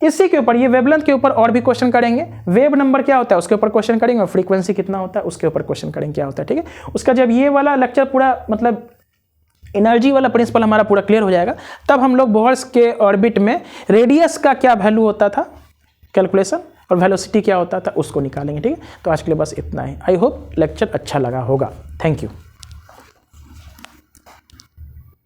इसी के ऊपर, ये वेवलेंथ के ऊपर और भी क्वेश्चन करेंगे। वेव नंबर क्या होता है उसके ऊपर क्वेश्चन करेंगे, और फ्रीक्वेंसी कितना होता है उसके ऊपर क्वेश्चन करेंगे क्या होता है। ठीक है, उसका जब ये वाला लेक्चर पूरा मतलब एनर्जी वाला प्रिंसिपल हमारा पूरा क्लियर हो जाएगा, तब हम लोग बोहर्स के ऑर्बिट में रेडियस का क्या वैल्यू होता था कैलकुलेशन, और वेलोसिटी क्या होता था उसको निकालेंगे। ठीक है, तो आज के लिए बस इतना ही। आई होप लेक्चर अच्छा लगा होगा। Thank you.